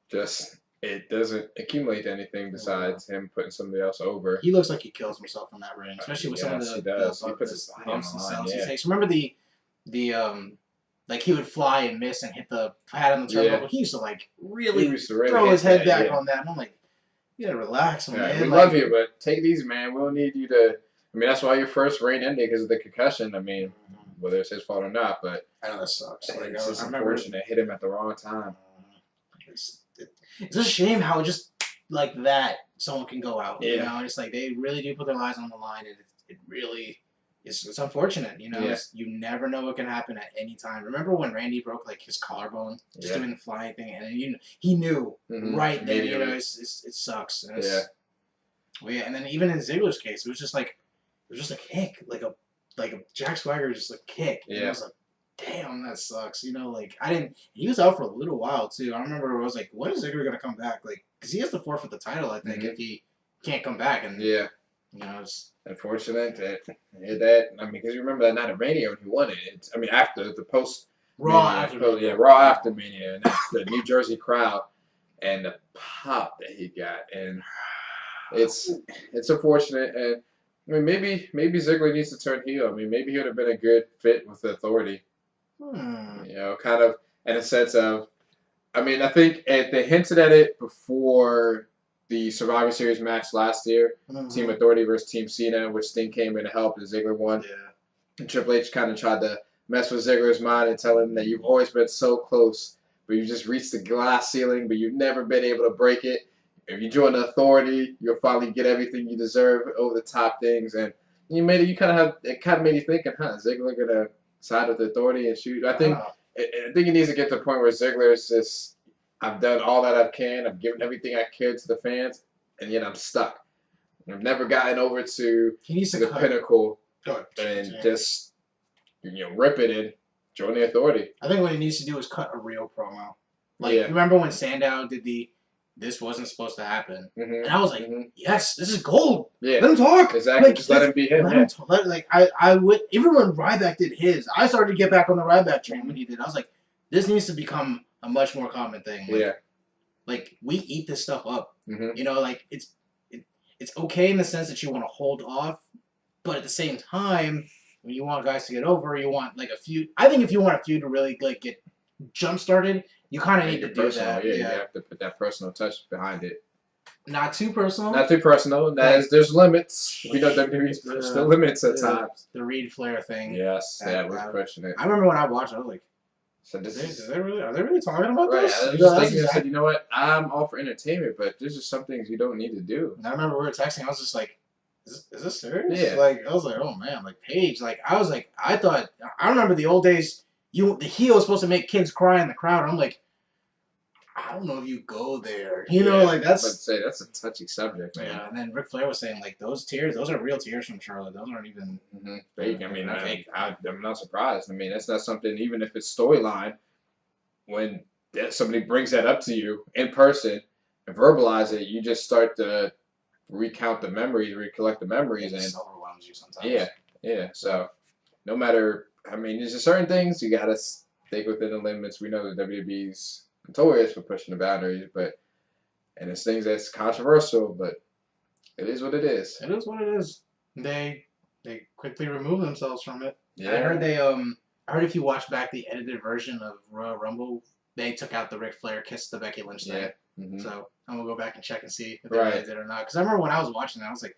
Just it doesn't accumulate to anything besides him putting somebody else over. He looks like he kills himself in that ring, especially with some of the he puts his bumps and cells he takes. Remember the like he would fly and miss and hit the pad on the turnbuckle. He used to like really throw his head back on that. And I'm like, you gotta relax, man. We love you, but take these, man. We'll need you to. I mean, that's why your first reign ended because of the concussion. I mean, whether it's his fault or not, but I know that sucks. Like, it's just unfortunate. Hit him at the wrong time. It's a shame how just like that someone can go out. Yeah. You know, it's like they really do put their lives on the line, and it really. It's unfortunate, you know. You never know what can happen at any time. Remember when Randy broke like his collarbone just doing the flying thing, and he knew right then. You know, it sucks. And and then even in Ziggler's case, it was just a kick, like a Jack Swagger just a kick. Yeah. And I was like, damn, that sucks. You know, like he was out for a little while too. I remember I was like, when is Ziggler gonna come back? Like, because he has to forfeit the title, I think, if he can't come back. And you know, it's unfortunate that I mean, because you remember that night of Mania when he won it. I mean, after the post Raw after Mania, and the New Jersey crowd and the pop that he got, and it's unfortunate. And I mean, maybe Ziggler needs to turn heel. I mean, maybe he would have been a good fit with the Authority. You know, kind of in a sense of, I mean, I think they hinted at it before the Survivor Series match last year, Team Authority versus Team Cena, which Sting came in to help and Ziggler won. Yeah. And Triple H kind of tried to mess with Ziggler's mind and tell him that you've always been so close, but you just reached the glass ceiling, but you've never been able to break it. If you join the Authority, you'll finally get everything you deserve, over the top things. And it kind of made you thinking, Ziggler gonna side with the Authority and shoot? I think it needs to get to the point where Ziggler is just, I've done all that I can. I've given everything I could to the fans, and yet I'm stuck. I've never gotten over to the pinnacle and just rip it and join the Authority. I think what he needs to do is cut a real promo. Like, remember when Sandow did this wasn't supposed to happen, and I was like, yes, this is gold. Yeah, let him talk. Exactly, like, just let him be him. I would. Even when Ryback did his, I started to get back on the Ryback train when he did. I was like, this needs to become a much more common thing. Like, like we eat this stuff up. You know, like it's okay in the sense that you want to hold off, but at the same time, when you want guys to get over, you want like a feud. I think if you want a feud to really like get jump started, you kind of need to do that. Yeah, you have to put that personal touch behind it. Not too personal. Not too personal. There's limits. We know WWE's still limits at times. The Reed Flair thing. Yes, that was pushing it. I remember when I watched it, I was like, so are they really talking about this? I was just thinking, I said, you know what? I'm all for entertainment, but there's just some things you don't need to do. And I remember we were texting. I was just like, is this serious? Yeah. Like, I was like, oh man, like Paige. Like, I was like, I remember the old days. The heel was supposed to make kids cry in the crowd. I'm like, I don't know if you go there. You know, like that's. Let's say that's a touchy subject, man. Yeah, and then Ric Flair was saying like those tears, those are real tears from Charlotte. Those aren't even fake. I mean, I'm not surprised. I mean, that's not something. Even if it's storyline, when somebody brings that up to you in person and verbalize it, you just start to recount the memories, recollect the memories, It and just overwhelms you sometimes. yeah. So no matter, I mean, there's just certain things you gotta stick within the limits. We know the WWE's notorious for pushing the boundaries, and it's things that's controversial, but it is what it is. It is what it is. They quickly remove themselves from it. Yeah. I heard I heard if you watch back the edited version of Royal Rumble, they took out the Ric Flair kiss the Becky Lynch thing. Yeah. Mm-hmm. So I'm gonna go back and check and see if they really did or not. Because I remember when I was watching that, I was like,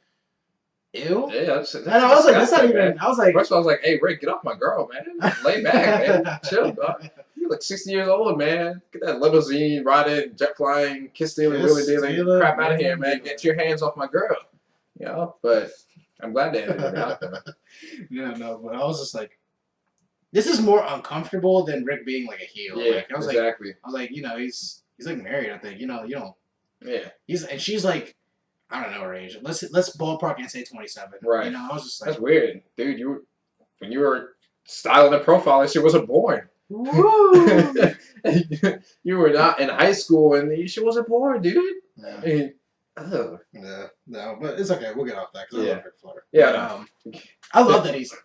"Ew." Yeah, and I was like, "That's not even." Man. I was like, first of all, I was like, "Hey, Rick, get off my girl, man. Lay back, man. Chill, dog. You're like 60 years old, man. Get that limousine, riding, jet flying, kiss stealing, wheelie dealing, crap out of here, man. Get your hands off my girl." You know, but I'm glad they ended it out though. Yeah, no, but I was just like, this is more uncomfortable than Rick being like a heel. Yeah, like, I was exactly. Like, I was like, you know, he's like married. I think, you know, you don't. Yeah. And she's like, I don't know her age. Let's ballpark and say 27. Right. You know, I was just like, that's weird, dude. When you were styling the profile, she wasn't born. Woo! You were not in high school, and she wasn't born, dude. Yeah. I mean, yeah, no, but it's okay. We'll get off that because I love Ric Flair. Yeah, but, I love that he's.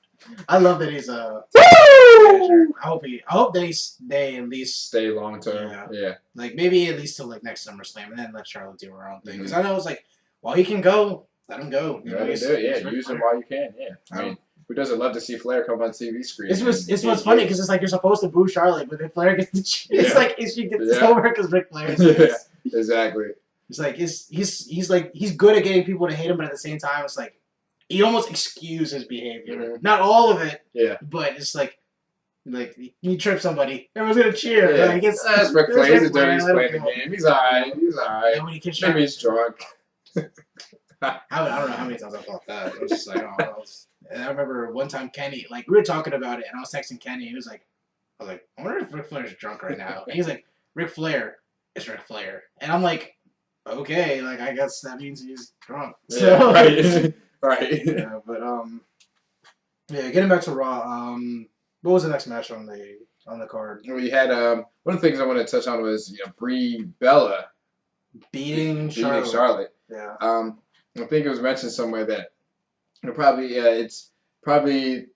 I love that he's Woo! I hope they at least stay long term. Yeah. Like maybe at least till like next SummerSlam, and then let Charlotte do her own thing. Because I know it's like, while he can go, let him go. You know, do it. Yeah, use him while you can. Yeah. I mean, who doesn't love to see Flair come on TV screen? It's what's funny because it's like you're supposed to boo Charlotte, but then Flair gets the cheer. It's like she gets over because Ric Flair. Yeah, exactly. It's like he's like he's good at getting people to hate him, but at the same time, it's like he almost excuse his behavior. Mm-hmm. Not all of it. Yeah. But it's like you trip somebody, everyone's gonna cheer. Yeah. Like, that's Ric Flair. He's playing the game. He's alright. And when he kissed maybe he's drunk. I don't know how many times I thought that. It was just like, and I remember one time Kenny, like, we were talking about it, and I was texting Kenny, and he was like, I wonder if Ric Flair's drunk right now. And he's like, Ric Flair is Ric Flair. And I'm like, okay, like, I guess that means he's drunk. So, yeah, right. Yeah, but, yeah, getting back to Raw, what was the next match on the card? We had, one of the things I wanted to touch on was, Brie Bella beating Charlotte. Yeah. I think it was mentioned somewhere that it's probably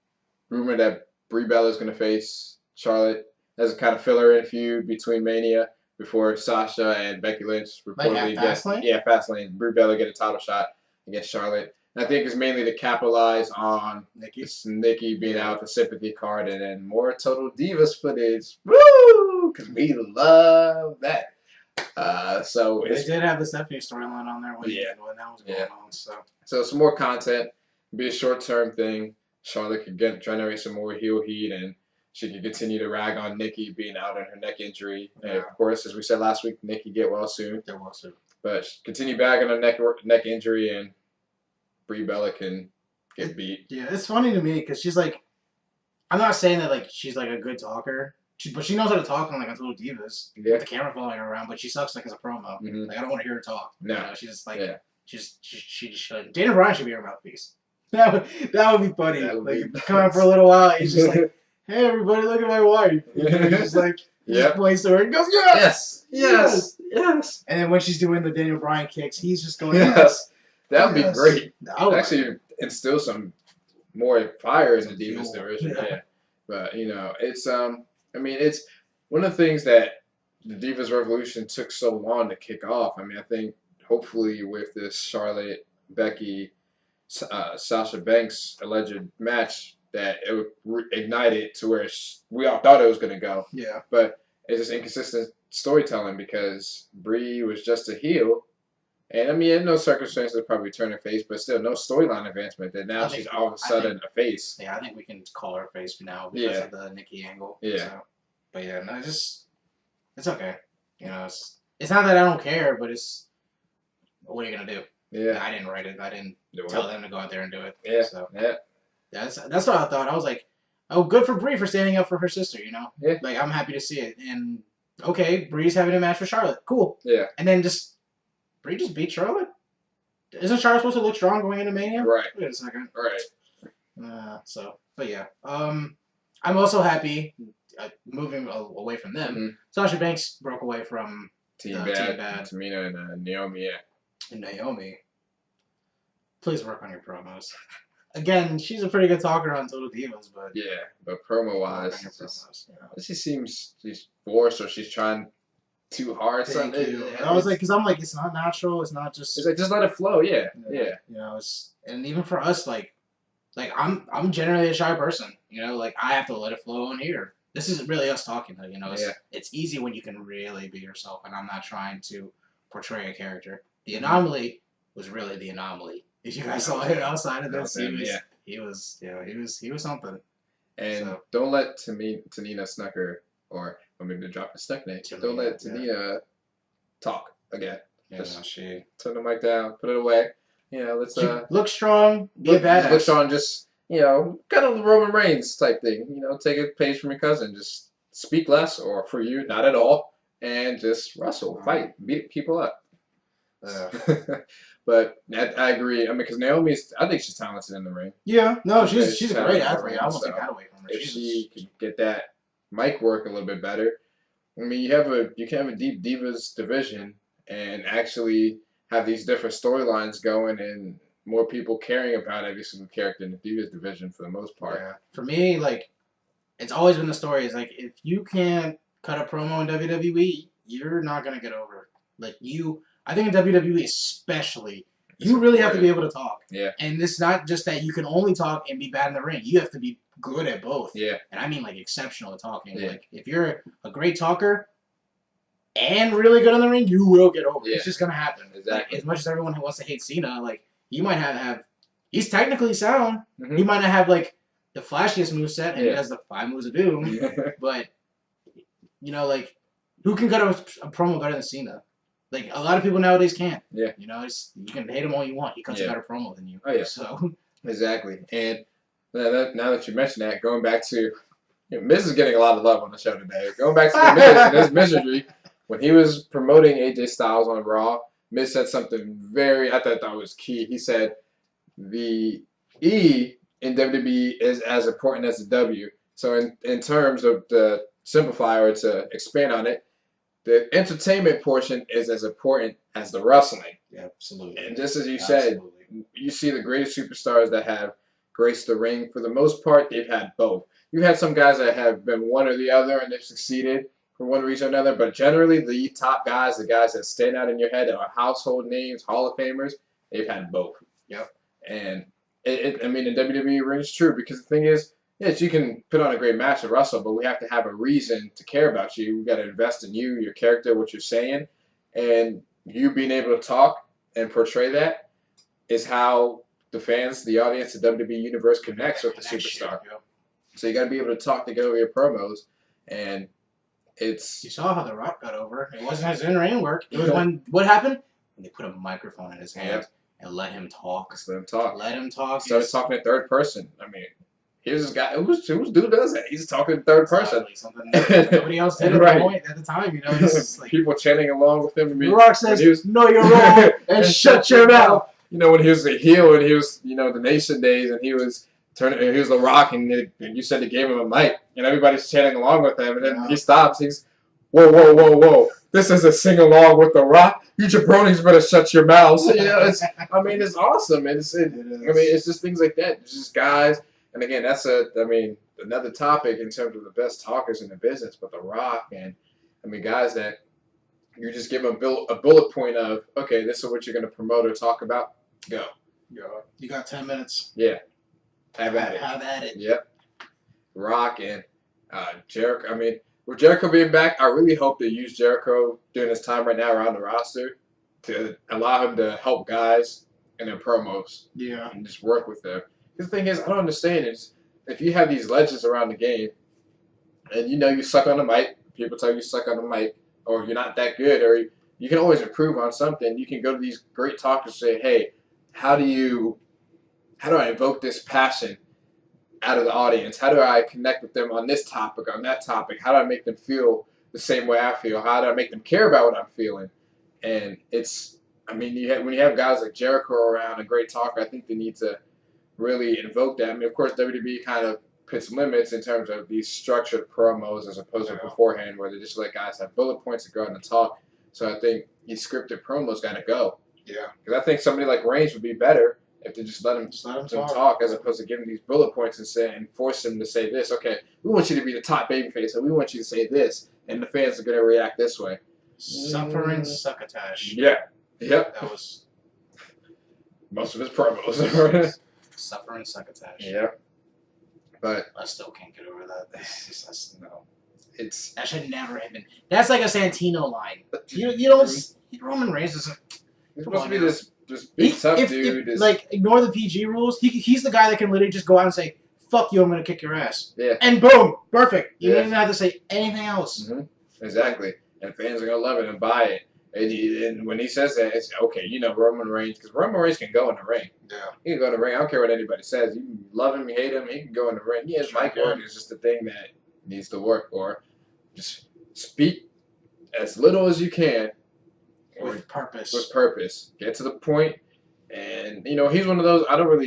rumored that Brie Bella is going to face Charlotte as a kind of filler-in feud between Mania before Sasha and Becky Lynch reportedly Fastlane. Brie Bella get a title shot against Charlotte. And I think it's mainly to capitalize on Nikki being out with the sympathy card, and then more Total Divas footage. Woo! Because we love that. So they did have the Stephanie storyline on there when that was going on. So some more content, be a short-term thing. Charlotte could generate some more heel heat, and she could continue to rag on Nikki being out on her neck injury. And of course, as we said last week, Nikki get well soon. Get well soon. But continue bagging on neck injury, and Brie Bella can get beat. Yeah, it's funny to me because she's like, I'm not saying that like she's like a good talker. But she knows how to talk on Total Divas with the camera following her around. But she sucks as a promo. Mm-hmm. Like, I don't want to hear her talk. No, you know, she's just like she just should. Dana Bryan should be her mouthpiece. That would be funny. Come out for a little while. He's just like, hey everybody, look at my wife. And he's just like, just points to her and goes, yes. And then when she's doing the Daniel Bryan kicks, he's just going, yes. That would be great. Actually instill some more fire in the Divas division. Yeah. But it's it's one of the things that the Divas Revolution took so long to kick off. I mean, I think hopefully with this Charlotte, Becky, Sasha Banks alleged match that it would ignite it to where we all thought it was going to go. Yeah. But it's just inconsistent storytelling because Brie was just a heel. And I mean, in no circumstances probably turn her face, but still no storyline advancement. That now she's all of a sudden a face. Yeah, I think we can call her face now because of the Nikki angle. Yeah. So, but yeah, no, it's okay. It's not that I don't care, but it's what are you gonna do? Yeah. I didn't write it. I didn't tell them to go out there and do it. Yeah. So that's what I thought. I was like, oh, good for Brie for standing up for her sister. Yeah. Like I'm happy to see it. And okay, Brie's having a match with Charlotte. Cool. Yeah. And then Brie just beat Charlotte? Isn't Charlotte supposed to look strong going into Mania? Right. Wait a second. Right. But yeah. I'm also happy, moving away from them, Mm-hmm. Sasha Banks broke away from Team Bad, Tamina, and Naomi, And Naomi. please work on your promos. Again, she's a pretty good talker on Total Divas, but yeah, but promo wise, she seems she's forced or she's trying too hard. Thank you. I was like, because I'm like, it's not natural. It's not just. It's like just let it flow. Yeah. You know, it's and even for us, like I'm generally a shy person. You know, like I have to let it flow on here. This isn't really us talking, though. You know, it's easy when you can really be yourself, and I'm not trying to portray a character. The anomaly was really the anomaly. If you guys saw him outside of this, he was something. And don't let Tanina Snucker, or maybe drop a Snuck name. Don't let Tanina talk again. Just turn the mic down, put it away. You know, let's look strong, be a badass. Look strong, just kind of Roman Reigns type thing. You know, take a page from your cousin. Just speak less, or for you, not at all, and just wrestle, fight, beat people up. But I agree. I mean, because I think she's talented in the ring. Yeah, no, she's a great athlete. I won't take that away from her. If she can get that mic work a little bit better, I mean, you can have a deep divas division and actually have these different storylines going and more people caring about every single character in the divas division for the most part. Yeah. For me, like, it's always been the story is like if you can't cut a promo in WWE, you're not gonna get over. Like I think in WWE especially, you really have to be able to talk. Yeah. And it's not just that you can only talk and be bad in the ring. You have to be good at both. Yeah. And I mean like exceptional at talking. Yeah. Like if you're a great talker and really good in the ring, you will get over. Yeah. It's just gonna happen. Exactly. Like, as much as everyone who wants to hate Cena, like you might have he's technically sound. Mm-hmm. He might not have like the flashiest moveset and he has the 5 moves of doom. But like who can cut a promo better than Cena? Like, a lot of people nowadays can't. Yeah. You know, you can hate him all you want. He cuts a better promo than you. Oh, yeah. So. Exactly. And now that you mention that, going back to, Miz is getting a lot of love on the show today. Going back to the Miz and his misery, when he was promoting AJ Styles on Raw, Miz said something I thought was key. He said, the E in WWE is as important as the W. So in terms of the simplify or to expand on it, the entertainment portion is as important as the wrestling. Yeah, absolutely. And just as you said, you see the greatest superstars that have graced the ring. For the most part, they've had both. You've had some guys that have been one or the other and they've succeeded for one reason or another, but generally the top guys, the guys that stand out in your head, that are household names, Hall of Famers, they've had both. Yep. And I mean, in WWE rings true because the thing is, yes, you can put on a great match and wrestle, but we have to have a reason to care about you. We've got to invest in you, your character, what you're saying, and you being able to talk and portray that is how the fans, the audience, the WWE universe connects with the superstar. So you got to be able to talk to get over your promos, and it's... You saw how The Rock got over. It wasn't his in-ring work. It was what happened? When they put a microphone in his hand and let him talk. Let him talk. Let him talk. Started talking in third person. I mean... Here's this guy. Who's dude does that? He's talking in third person. Something nobody else did at the time. You know, like, people chanting along with him. The Rock says, "No, you're wrong," and shut your mouth. You know, when he was a heel and he was, the Nation days, and he was he was The Rock, and you said they gave him a mic, and everybody's chanting along with him, and then he stops. He's, whoa, whoa, whoa, whoa! This is a sing along with The Rock. You jabronis better shut your mouths. It's awesome. It's just things like that. It's just guys. And again, that's another topic in terms of the best talkers in the business. But The Rock and guys that you just give them a bullet point of, okay, this is what you're going to promote or talk about. Go. You got 10 minutes. Yeah. Have at it. Have at it. Yep. Rock and Jericho. With Jericho being back, I really hope they use Jericho during his time right now around the roster to allow him to help guys in their promos. Yeah. And just work with them. The thing is, I don't understand is if you have these legends around the game and you suck on the mic, people tell you suck on the mic, or you're not that good, or you can always improve on something. You can go to these great talkers and say, hey, how do I evoke this passion out of the audience? How do I connect with them on this topic, on that topic? How do I make them feel the same way I feel? How do I make them care about what I'm feeling? And when you have guys like Jericho around, a great talker, I think they need to really invoke that. Of course, WWE kind of puts limits in terms of these structured promos as opposed to beforehand where they just let guys have bullet points to go out and talk. So I think these scripted promos got to go. Yeah. Because I think somebody like Reigns would be better If they just let him talk. talk, as opposed to giving these bullet points and force him to say this. Okay, we want you to be the top babyface, and we want you to say this, and the fans are gonna react this way. Suffering succotash. Yeah. Yep. That was most of his promos. Suffering succotash. Yeah. But I still can't get over that. No. It's That should never have been. That's like a Santino line. You don't. Roman Reigns isn't. he's supposed to be this big tough dude. Like, ignore the PG rules. He's the guy that can literally just go out and say, "Fuck you, I'm gonna kick your ass." Yeah. And boom, perfect. You Yeah. don't even have to say anything else. Mm-hmm. Exactly. And fans are gonna love it and buy it. And when he says that, it's okay. You know, Roman Reigns, because Roman Reigns can go in the ring. Yeah. He can go in the ring. I don't care what anybody says. You can love him, you hate him. He can go in the ring. Yeah, his mic work is just the thing that needs to work. Or just speak as little as you can. With purpose. With purpose. Get to the point. And, you know, he's one of those, I don't want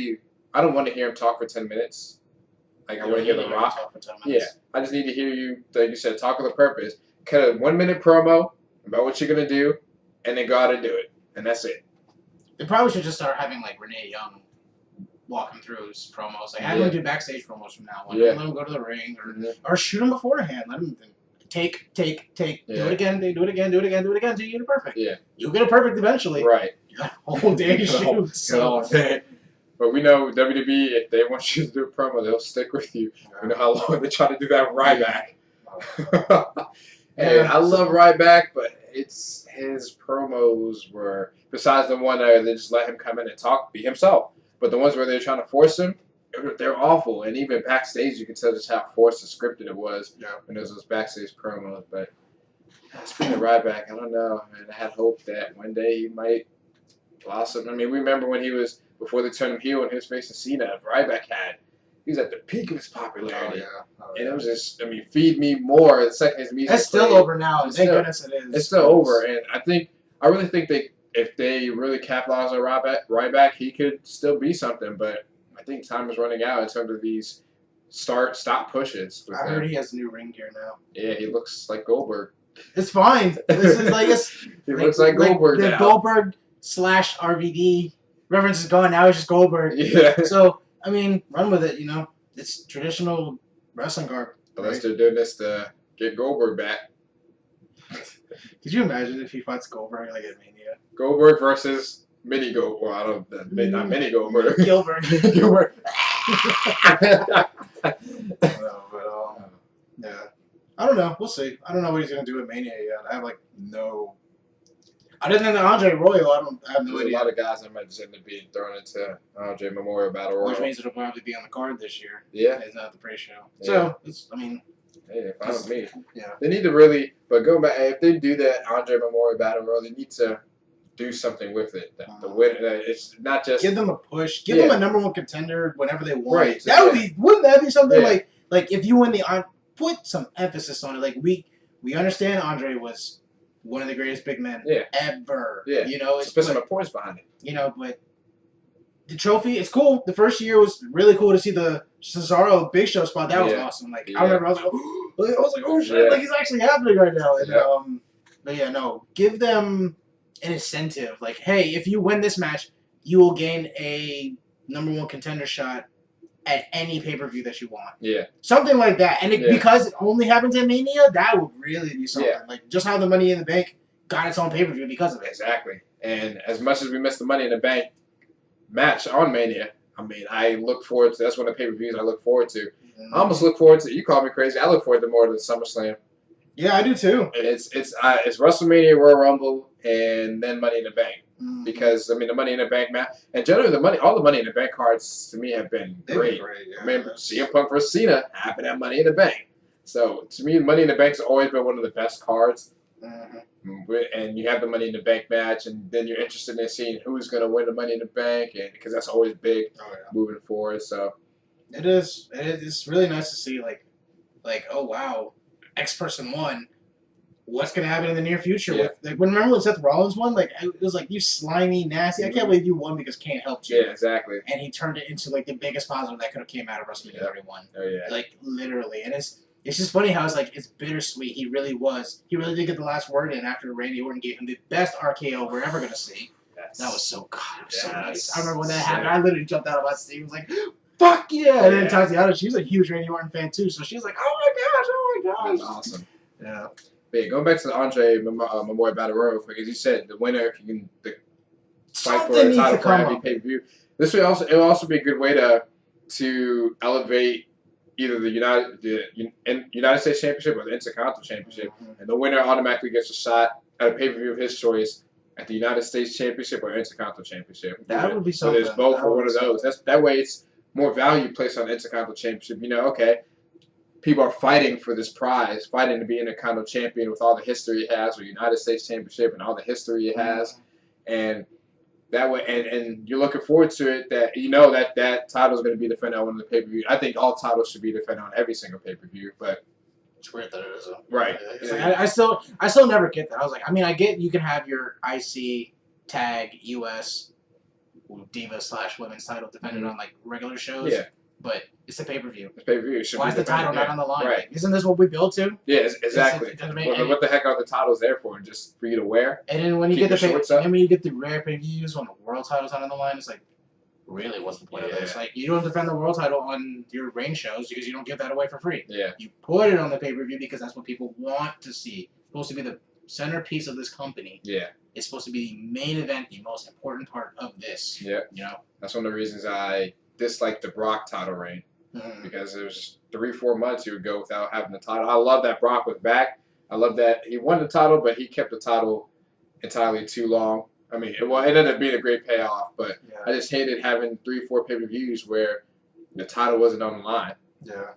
to hear him talk for 10 minutes. Like, I want to hear The Rock. Talk for 10 Yeah. minutes. I just need to hear you, like you said, talk with a purpose. Cut a 1 minute promo about what you're going to do, and then go out and do it. And that's it. They probably should just start having, like, Renee Young walk him through his promos. Like, have him do backstage promos from now on. Yeah. Let him go to the ring, or shoot him beforehand. Let him take. Yeah. Do it again, do it again, do it again, do it again until you get it perfect. Yeah. You'll get it perfect eventually. Right. You got a whole day to shoot. So. But we know WWE, if they want you to do a promo, they'll stick with you. We know how long they try to do that with Ryback. And I love Ryback, but his promos were, besides the one where they just let him come in and talk, be himself. But the ones where they're trying to force him, they're awful. And even backstage, you can tell just how forced and scripted it was when there was those backstage promos. But speaking of Ryback, I don't know. Man, I had hope that one day he might blossom. I mean, we remember when he was, before they turned him heel and he was facing Cena, Ryback he was at the peak of his popularity. And it was just, I mean, feed me more the second his music That's still over now. Thank goodness it is. It's still over. And I really think if they really capitalize on Ryback, he could still be something. But I think time is running out in terms of these stop pushes. I heard he has new ring gear now. Yeah, he looks like Goldberg. It's fine. This is like he looks like Goldberg now. The Goldberg / RVD reference is gone. Now it's just Goldberg. Yeah. So I mean, run with it. You know, it's traditional wrestling garb. Unless they're doing this to get Goldberg back. Could you imagine if he fights Goldberg like at Mania? Goldberg versus Mini Goldberg. Well, I don't. Not Mini Goldberg. Gilbert. Gilbert. Yeah. I don't know. We'll see. I don't know what he's gonna do at Mania yet. I have no. Other than the Andre Royal, I have no There's idea. a lot of guys that might just end up being thrown into Andre Memorial Battle Royal. Which means it'll probably be on the card this year. Yeah. It's not the pre-show. Yeah. So, I mean... Hey, fine with me. Yeah. They need to really... But going back, if they do that Andre Memorial Battle Royal, they need to do something with it. The win, it's not just... Give them a push. Give them a #1 contender whenever they want. Right. That would be... Wouldn't that be something like if you win the... Put some emphasis on it. Like, we understand Andre was... one of the greatest big men ever. Yeah. You know, it's put some points behind it. You know, but the trophy, it's cool. The first year was really cool to see the Cesaro Big Show spot. That was awesome. Like I remember, I was like, oh shit, like it's actually happening right now. And but yeah, no, give them an incentive. Like, hey, if you win this match, you will gain a #1 contender shot at any pay-per-view that you want. Yeah. Something like that. And because it only happens at Mania, that would really be something. Yeah. Like, just how the Money in the Bank got its own pay-per-view because of it. Exactly. And as much as we missed the Money in the Bank match on Mania, I mean, I look forward to, that's one of the pay-per-views I look forward to. I almost look forward to, you call me crazy, I look forward to more than SummerSlam. Yeah, I do too. It's WrestleMania, Royal Rumble, and then Money in the Bank. Because I mean, the Money in the Bank match, and generally all the Money in the Bank cards to me have been great. I mean, CM Punk versus Cena happened at Money in the Bank. So to me, Money in the Bank's always been one of the best cards. And you have the Money in the Bank match, and then you're interested in seeing who's going to win the Money in the Bank, and because that's always big moving forward. So it is. It's really nice to see like, oh wow, X person won. What's gonna happen in the near future? Yeah. Remember when Seth Rollins won? Like it was like, you slimy, nasty. I can't believe you won because Kane helped you. Yeah, exactly. And he turned it into like the biggest positive that could have came out of WrestleMania 31. Oh yeah. Like literally, and it's just funny how it's bittersweet. He really was. He really did get the last word in after Randy Orton gave him the best RKO we're ever gonna see. That was so good. It was so Yes. nice. I remember when that happened. I literally jumped out of my seat. I was like, fuck yeah. And then Tatiana, she's a huge Randy Orton fan too. So she's like, oh my gosh. That's awesome. Yeah. But yeah, going back to the Andre Memorial Battle Royal, because you said the winner can fight for the title for every pay-per-view. This would also be a good way to elevate either the United States Championship or the Intercontinental Championship, and the winner automatically gets a shot at a pay-per-view of his choice at the United States Championship or Intercontinental Championship. That would be something. So there's both or one of those. That way it's more value placed on the Intercontinental Championship. Okay, people are fighting for this prize, fighting to be Intercontinental Champion with all the history it has, or United States Championship and all the history it has, and that way, and you're looking forward to it. That title is going to be defended on one of the pay-per-view. I think all titles should be defended on every single pay-per-view, but it's weird that it isn't. Right. Like, I still never get that. I was like, I mean, I get you can have your IC tag US Diva / women's title defended on like regular shows. Yeah. But it's a pay-per-view. It's pay-per-view. Why is the title not on the line? Right. Like, isn't this what we build to? Yeah, exactly. What the heck are the titles there for? Just for you to wear? And then when you get the rare pay-per-views when the world title's not on the line, it's like, really, what's the point of this? Like, you don't defend the world title on your reign shows because you don't give that away for free. Yeah. You put it on the pay-per-view because that's what people want to see. It's supposed to be the centerpiece of this company. Yeah. It's supposed to be the main event, the most important part of this. Yeah. That's one of the reasons I dislike the Brock title reign. Because it was 3-4 months he would go without having the title. I love that Brock was back. I love that he won the title, but he kept the title entirely too long. I mean, it ended up being a great payoff, but I just hated having 3-4 pay-per-views where the title wasn't on the line. Yeah.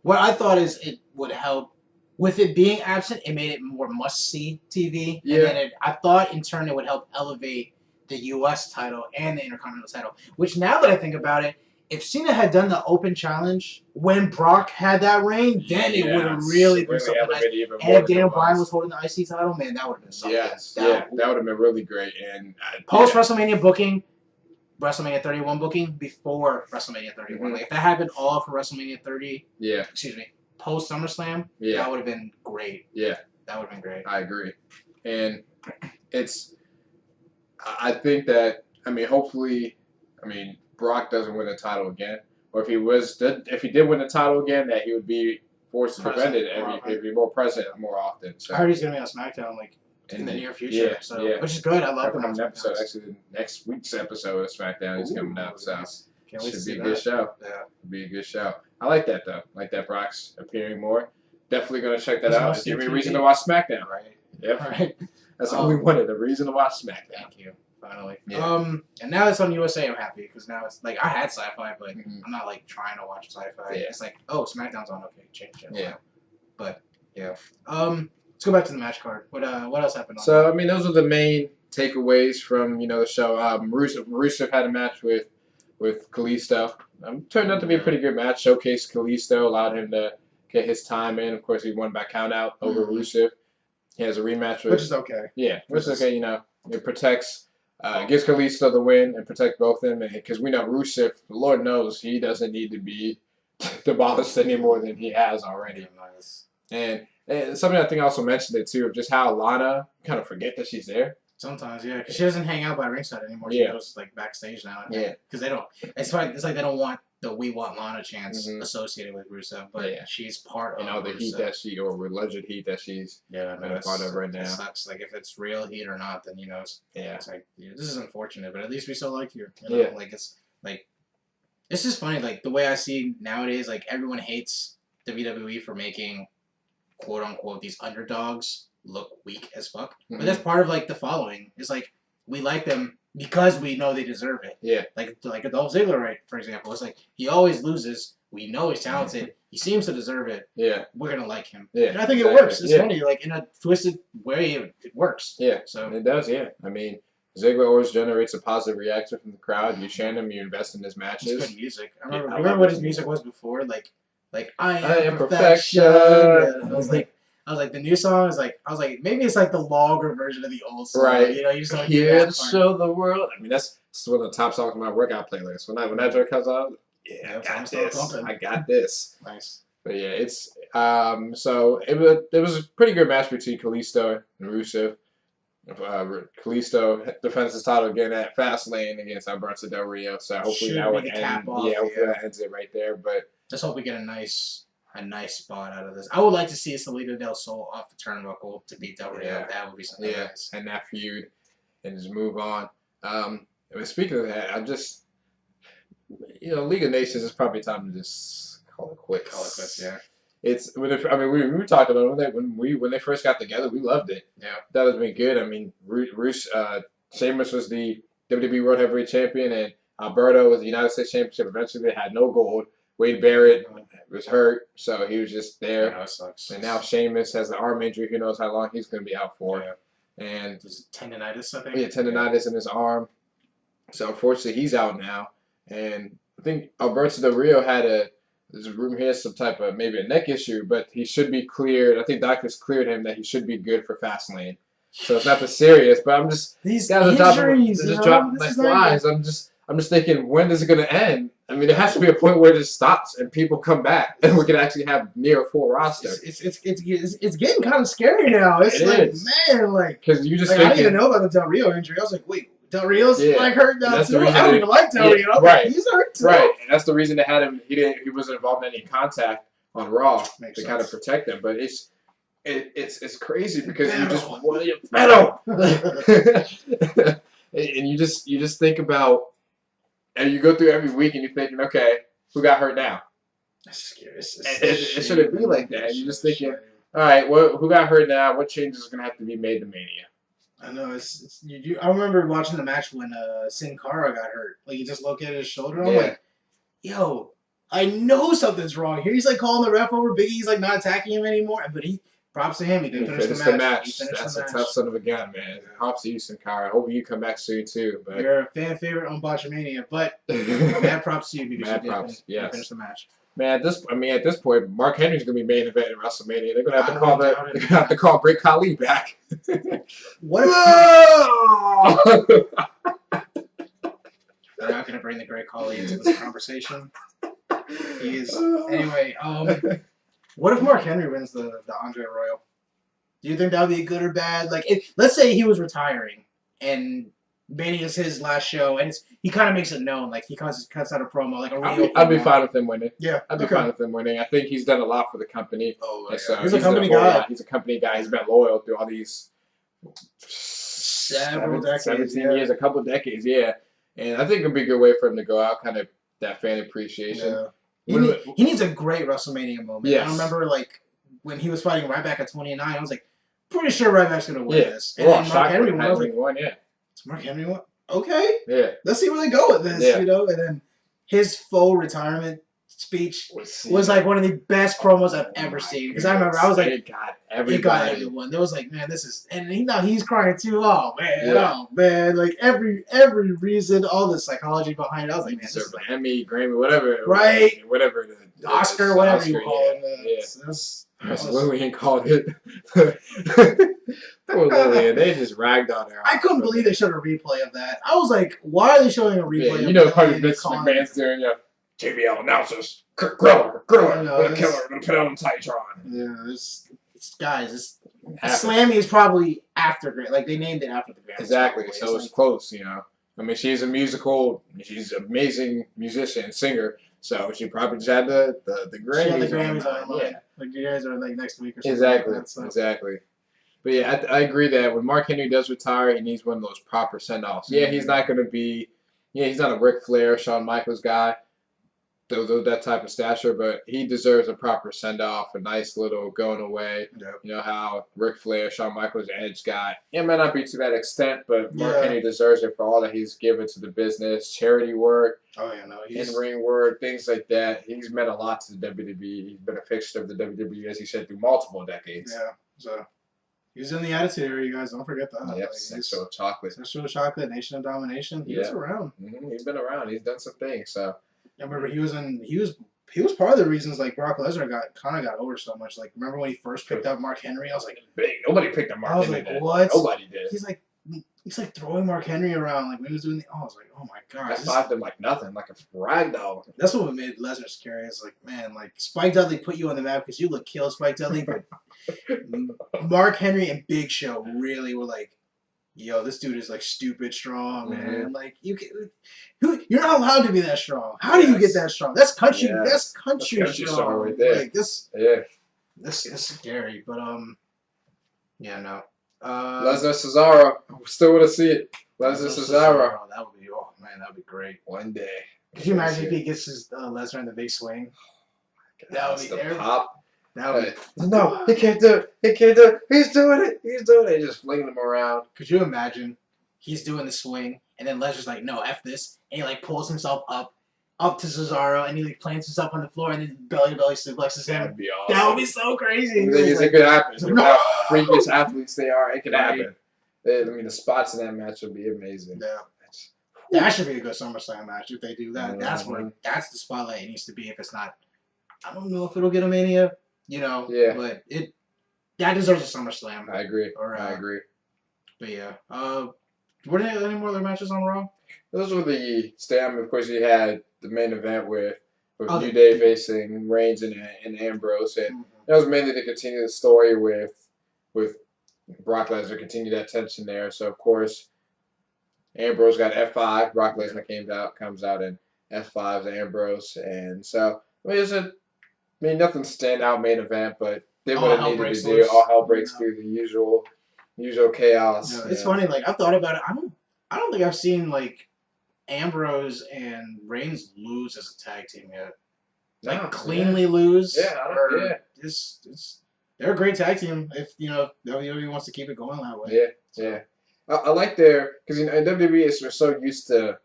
What I thought is it would help with it being absent. It made it more must-see TV. Yeah. And then I thought in turn it would help elevate the U.S. title and the Intercontinental title. Which now that I think about it, if Cena had done the open challenge when Brock had that reign, then it would have really been something nice. And if Daniel Bryan was holding the IC title, man, that would have been something. Yes, that would have been really great. And post-WrestleMania booking, WrestleMania 31 booking, before WrestleMania 31. Like, if that happened all for WrestleMania 30, post SummerSlam, that would have been great. Yeah. That would have been great. I agree. And I think that, hopefully, Brock doesn't win the title again, or if he did win the title again, that he would be forced to defend it he'd be more present more often. So I heard he's gonna be on SmackDown in the near future, which is good. I love him. Coming episode, actually, next week's episode of SmackDown is coming up, so it should be a good show. Yeah, it'll be a good show. I like that though. I like that Brock's appearing more. Definitely gonna check that out. Give me a reason to watch SmackDown. Right. Yep. Right. That's all we wanted. A reason to watch SmackDown. Thank you. Finally. Yeah. And now it's on USA. I'm happy because now it's like I had Sci-Fi, but I'm not like trying to watch Sci-Fi. Yeah. It's like, oh, SmackDown's on. Okay, change it. Yeah. But yeah. Let's go back to the match card. What else happened? So those are the main takeaways from the show. Rusev had a match with Kalisto. Turned out to be a pretty good match. Showcased Kalisto, allowed him to get his time in. Of course, he won by count out over Rusev. He has a rematch with, which is okay. Yeah, which is okay. It protects. Gives Kalisto the win and protect both of them, because we know Rusev, Lord knows, he doesn't need to be demolished any more than he has already. Nice. And something I think I also mentioned it too, of just how Lana kind of forget that she's there. Sometimes, yeah, because she doesn't hang out by ringside anymore. She goes like backstage now. Because they don't. It's like they don't want the "We Want Lana" chants associated with Rusev, but she's part of the heat that or alleged heat that she's a part of right now. It sucks. Like if it's real heat or not, then it's like this is unfortunate, but at least we still like you. Like it's just funny. Like the way I see nowadays, like everyone hates WWE for making quote unquote these underdogs look weak as fuck. But that's part of like the following. It's like we like them because we know they deserve it. Yeah. Like Dolph Ziggler, right, for example. It's like he always loses. We know he's talented. He seems to deserve it. Yeah. We're gonna like him. Yeah. And I think it works. It's funny, like in a twisted way, it works. Yeah. So it does. Yeah. Ziggler always generates a positive reaction from the crowd. You chant him. You invest in his matches. It's good music. I remember what his music was before. Like I am perfection. Yeah. I was like, the new song is like, maybe it's like the longer version of the old song. Right. You just don't hear that part. Show the world. That's one of the top songs on my workout playlist. When that joint comes out, I got this. I got this. Nice. But yeah, it's so it was a pretty good match between Kalisto and Rusev. Kalisto defends his title again at Fastlane against Alberto Del Rio. So hopefully that would end. Hopefully that ends it right there. But let's hope we get a nice spot out of this. I would like to see Salida Del Sol off the turnbuckle to beat Del Rio. Yeah. That would be something nice. And that feud, and just move on. Speaking of that, I just, League of Nations is probably time to just call it quits. Call it quits, yeah. It's we talked about it when they first got together. We loved it. Yeah, that has been good. I mean, Sheamus was the WWE World Heavyweight Champion, and Alberto was the United States Championship. Eventually, they had no gold. Wade Barrett was hurt, so he was just there. Yeah, that sucks. And now Sheamus has the arm injury. Who knows how long he's going to be out for? Yeah. And there's tendonitis, I think. Yeah, tendonitis in his arm. So unfortunately, he's out now. And I think Alberto Del Rio there's a rumor he has some type of maybe a neck issue, but he should be cleared. I think doctors cleared him that he should be good for Fastlane. So it's not that serious, but I'm just these injuries, just dropping like flies. I'm just thinking, when is it going to end? I mean, there has to be a point where it just stops and people come back, and we can actually have near a full roster. It's getting kind of scary now. It's because you just I didn't even know about the Del Rio injury. I was like, wait. Del Rio's hurt now too. I don't even like Del Rio. Right. He's hurt too. Right, and that's the reason they had him. He wasn't involved in any contact on Raw to kind of protect him. But it's crazy because you just metal, and you just think about, and you go through every week and you're thinking, okay, who got hurt now? That's scary. It shouldn't be like that. And you're just thinking, all right, who got hurt now? What changes are going to have to be made to Mania? I know I remember watching the match when Sin Cara got hurt. Like he dislocated his shoulder. I'm like, yo, I know something's wrong here. He's like calling the ref over. Big E's like not attacking him anymore. But props to him. He didn't finish the match. That's a tough son of a gun, man. Props to you, Sin Cara. I hope you come back soon too. But you're a fan favorite on Botchamania, but mad props to you because you did finish the match. Man, at this point, Mark Henry's gonna be main event in WrestleMania. They're gonna have to call Great Khali back. What? They're not gonna bring the Great Khali into this conversation. He is anyway. What if Mark Henry wins the Andre Royal? Do you think that would be good or bad? Like, let's say he was retiring and Mania is his last show, and he kind of makes it known. Like he cuts out a promo, like a real. I'd be fine with him winning. Yeah, I'd be fine with him winning. I think he's done a lot for the company. Oh, yeah. So he's a company guy. He's a company guy. He's been loyal through all these 17 years, a couple of decades. Yeah, and I think it'd be a good way for him to go out, kind of that fan appreciation. Yeah. He needs a great WrestleMania moment. Yes. I remember like when he was fighting Ryback at 29. I was like, pretty sure Ryback's gonna win this. And then Mark Henry won. I was like, it's Mark Henry won. Okay. Yeah. Let's see where they go with this, And then his faux retirement speech was like one of the best promos I've ever seen. Because I remember I was like, it got everyone. There was like, man, this is, and he's crying too. Oh man, like every reason, all the psychology behind it. I was like, man, this is like Emmy, Grammy, whatever, right? Whatever, Oscar, whatever you call it. Lillian called it. Poor Lillian, they just ragged on her. I couldn't believe they showed a replay of that. I was like, why are they showing a replay? You know, probably Vince McMahon's doing JBL announcers, Griller, gonna kill her, gonna put it on Titantron. Yeah, Slammy is probably after Grand. Like they named it after the Grand. Exactly, so it's close. I mean, she's an amazing musician, singer. So she probably just had the Grammys. She had the Grammys on. Like you guys are like next week or something. Exactly. But yeah, I agree that when Mark Henry does retire, he needs one of those proper send-offs. Yeah, he's not going to be. Yeah, he's not a Ric Flair, Shawn Michaels guy. That type of stature, but he deserves a proper send-off, a nice little going away. Yep. You know how Ric Flair, Shawn Michaels, Edge got. It might not be to that extent, but Mark Henry deserves it for all that he's given to the business, charity work, in-ring work, things like that. He's meant a lot to the WWE. He's been a fixture of the WWE, as he said, through multiple decades. Yeah, so he's in the Attitude Era, you guys. Don't forget that. Yep, Sexual Chocolate. Sexual Chocolate, Nation of Domination. He was around. Mm-hmm. He's been around. He's done some things, so... I remember he was part of the reasons like Brock Lesnar got over so much. Like remember when he first picked up Mark Henry? I was like, big. Nobody picked up Mark Henry. I was like, what? Nobody did. He's like throwing Mark Henry around like when he was doing I was like, oh my god. I thought him like nothing, like a ragdoll. That's what made Lesnar scary. It's like, man, like Spike Dudley put you on the map because you look kill Spike Dudley, but Mark Henry and Big Show really were like yo, this dude is like stupid strong, man. Like you're not allowed to be that strong. How do you get that strong? That's country. Yes. That's country strong right there. Like this. Yeah. This is scary, but yeah, no. Lesnar Cesaro. I still want to see it. Lesnar Cesaro. That would be that would be great. One day. Could you imagine if he gets his Lesnar in the big swing? That would be the terrible. pop. That would be, no, he can't do it. He can't do it. He's doing it. He's doing it. He's just flinging him around. Could you imagine? He's doing the swing, and then Lesnar's like, "No, f this," and he like pulls himself up to Cesaro, and he like plants himself on the floor, and then belly to belly suplexes him. That'd be awesome. That would be so crazy. The thing is, it could happen. Look how freakish athletes they are. It could happen. I mean, the spots in that match would be amazing. Yeah. That should be a good SummerSlam match if they do that. That's that's the spotlight it needs to be. If it's not, I don't know if it'll get a Mania, but that deserves a SummerSlam. I agree. I agree. But yeah, were there any more other matches on Raw? Those were the stam. Of course, you had the main event with New Day facing Reigns and Ambrose, and that was mainly to continue the story with Brock Lesnar, continue that tension there. So of course, Ambrose got F5. Brock Lesnar comes out in F5's Ambrose, and so nothing standout main event, but did what it needed to do. All hell breaks through the usual chaos. Yeah, it's funny. Like I've thought about it. I don't think I've seen like Ambrose and Reigns lose as a tag team yet. Like cleanly lose. Yeah, they're a great tag team if WWE wants to keep it going that way. Yeah, yeah. I like because in WWE we're so used to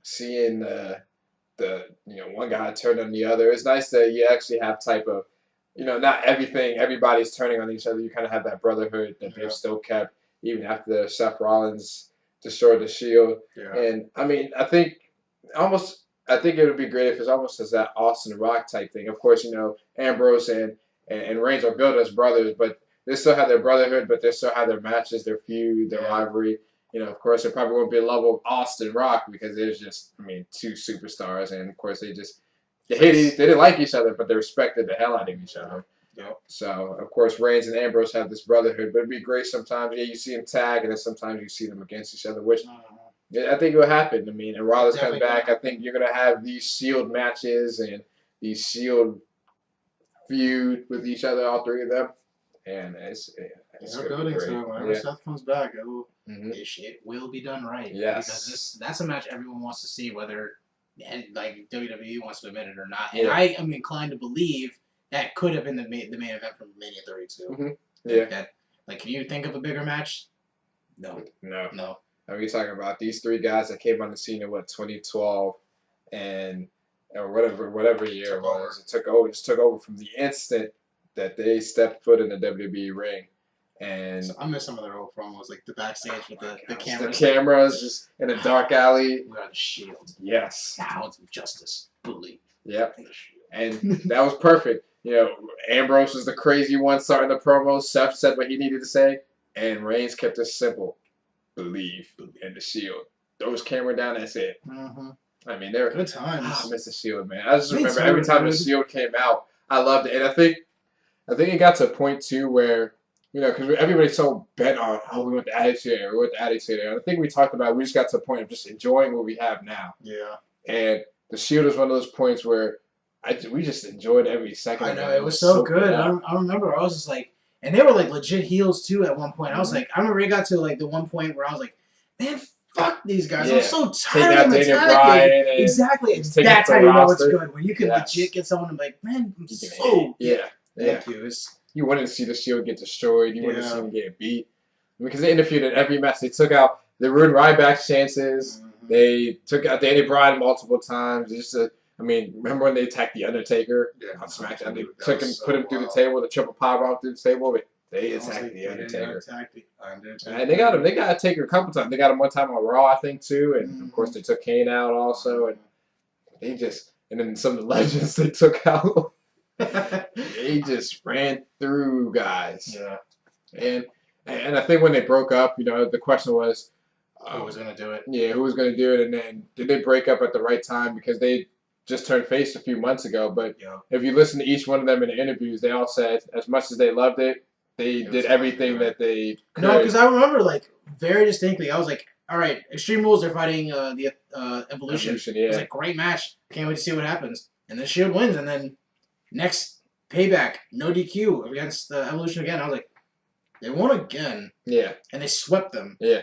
seeing the one guy turn on the other. It's nice that you actually have type of not everybody's turning on each other. You kind of have that brotherhood that they've still kept even after Seth Rollins destroyed the Shield. Yeah. And I mean, I think it would be great if it's almost as that Austin Rock type thing. Of course, Ambrose and Reigns are billed as brothers, but they still have their brotherhood, but they still have their matches, their feud, their rivalry. Of course, it probably won't be a level of Austin Rock because there's just, two superstars, and of course they didn't like each other, but they respected the hell out of each other. Yep. So, of course, Reigns and Ambrose have this brotherhood, but it'd be great sometimes. Yeah, you see them tag, and then sometimes you see them against each other, which I think will happen. And Rollins comes back. I think you're going to have these Shield matches and these Shield feud with each other, all three of them. And it's they're building to it. Whenever Seth comes back, it will be done right. Yes. Because that's a match everyone wants to see, whether WWE wants to admit it or not. And I am inclined to believe that could have been the main event from Mania 32. Mm-hmm. Yeah. Can you think of a bigger match? No. I mean, you're talking about these three guys that came on the scene in 2012, or whatever year it was. It just took over from the instant that they stepped foot in the WWE ring. And I miss some of their old promos, like the backstage with the cameras. The cameras just in a dark alley. We are the Shield. Yes. The hounds of justice. Believe. Yep. And that was perfect. Ambrose was the crazy one starting the promo. Seth said what he needed to say, and Reigns kept it simple. Believe in the Shield. Throw his camera down. That's it. Mm-hmm. I mean, they're good times. I miss the Shield, man. I just remember every time the Shield came out, I loved it, and I think it got to a point too where because everybody's so bent on we want the Attitude Era, and I think we talked about we just got to a point of just enjoying what we have now. Yeah. And the Shield was one of those points where we just enjoyed every second. I know it was so good. I remember I was just like, and they were like legit heels too at one point. I was like, I remember it got to like the one point where I was like, man, fuck these guys. I'm so tired of them. Exactly. That's how you know it's good. When you can legit get someone to be like, man, I'm so thank you. You wanted to see the Shield get destroyed. You wanted to see them get beat. Because they interfered in every match. They took out, they ruined Ryback's chances. Mm-hmm. They took out Danny Bryan multiple times. Remember when they attacked The Undertaker on SmackDown? They took him, put him through the table, the triple powerbomb through the table. They attacked The Undertaker. And they got him. They got Taker a couple times. They got him one time on Raw, I think, too. And, of course, they took Kane out also. And and then some of the legends they took out. They just ran through guys. Yeah. And I think when they broke up, the question was, who was going to do it? Yeah, who was going to do it? And then did they break up at the right time? Because they just turned face a few months ago. But if you listen to each one of them in the interviews, they all said as much as they loved it, they did everything that they could. No, because I remember very distinctly. I was like, all right, Extreme Rules are fighting the Evolution. Yeah. It was like, great match. Can't wait to see what happens. And then Shield wins, and then next Payback, no DQ against Evolution again. I was like, they won again. Yeah. And they swept them. Yeah.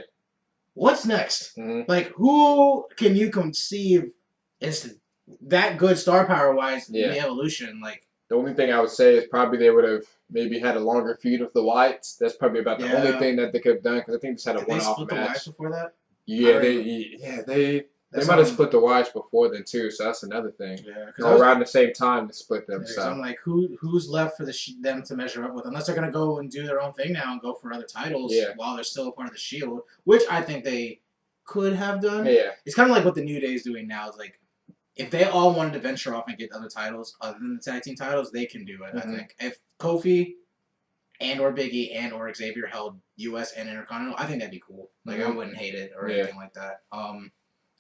What's next? Mm-hmm. Like, who can you conceive is that good star power wise in the Evolution? Like, the only thing I would say is probably they would have maybe had a longer feud with the Whites. That's probably about the only thing that they could have done because I think they just had a one-off match. Did they split the Whites before that? Yeah, they might have split the Whites before then too. So that's another thing. Yeah, because around the same time they split them. So I'm like, who's left for them to measure up with? Unless they're gonna go and do their own thing now and go for other titles while they're still a part of the Shield, which I think they could have done. Yeah, it's kind of like what the New Day is doing now. Is like, if they all wanted to venture off and get other titles other than the tag team titles, they can do it. I think if Kofi and or Biggie and or Xavier held U.S. and Intercontinental, I think that'd be cool. Like I wouldn't hate it or anything like that.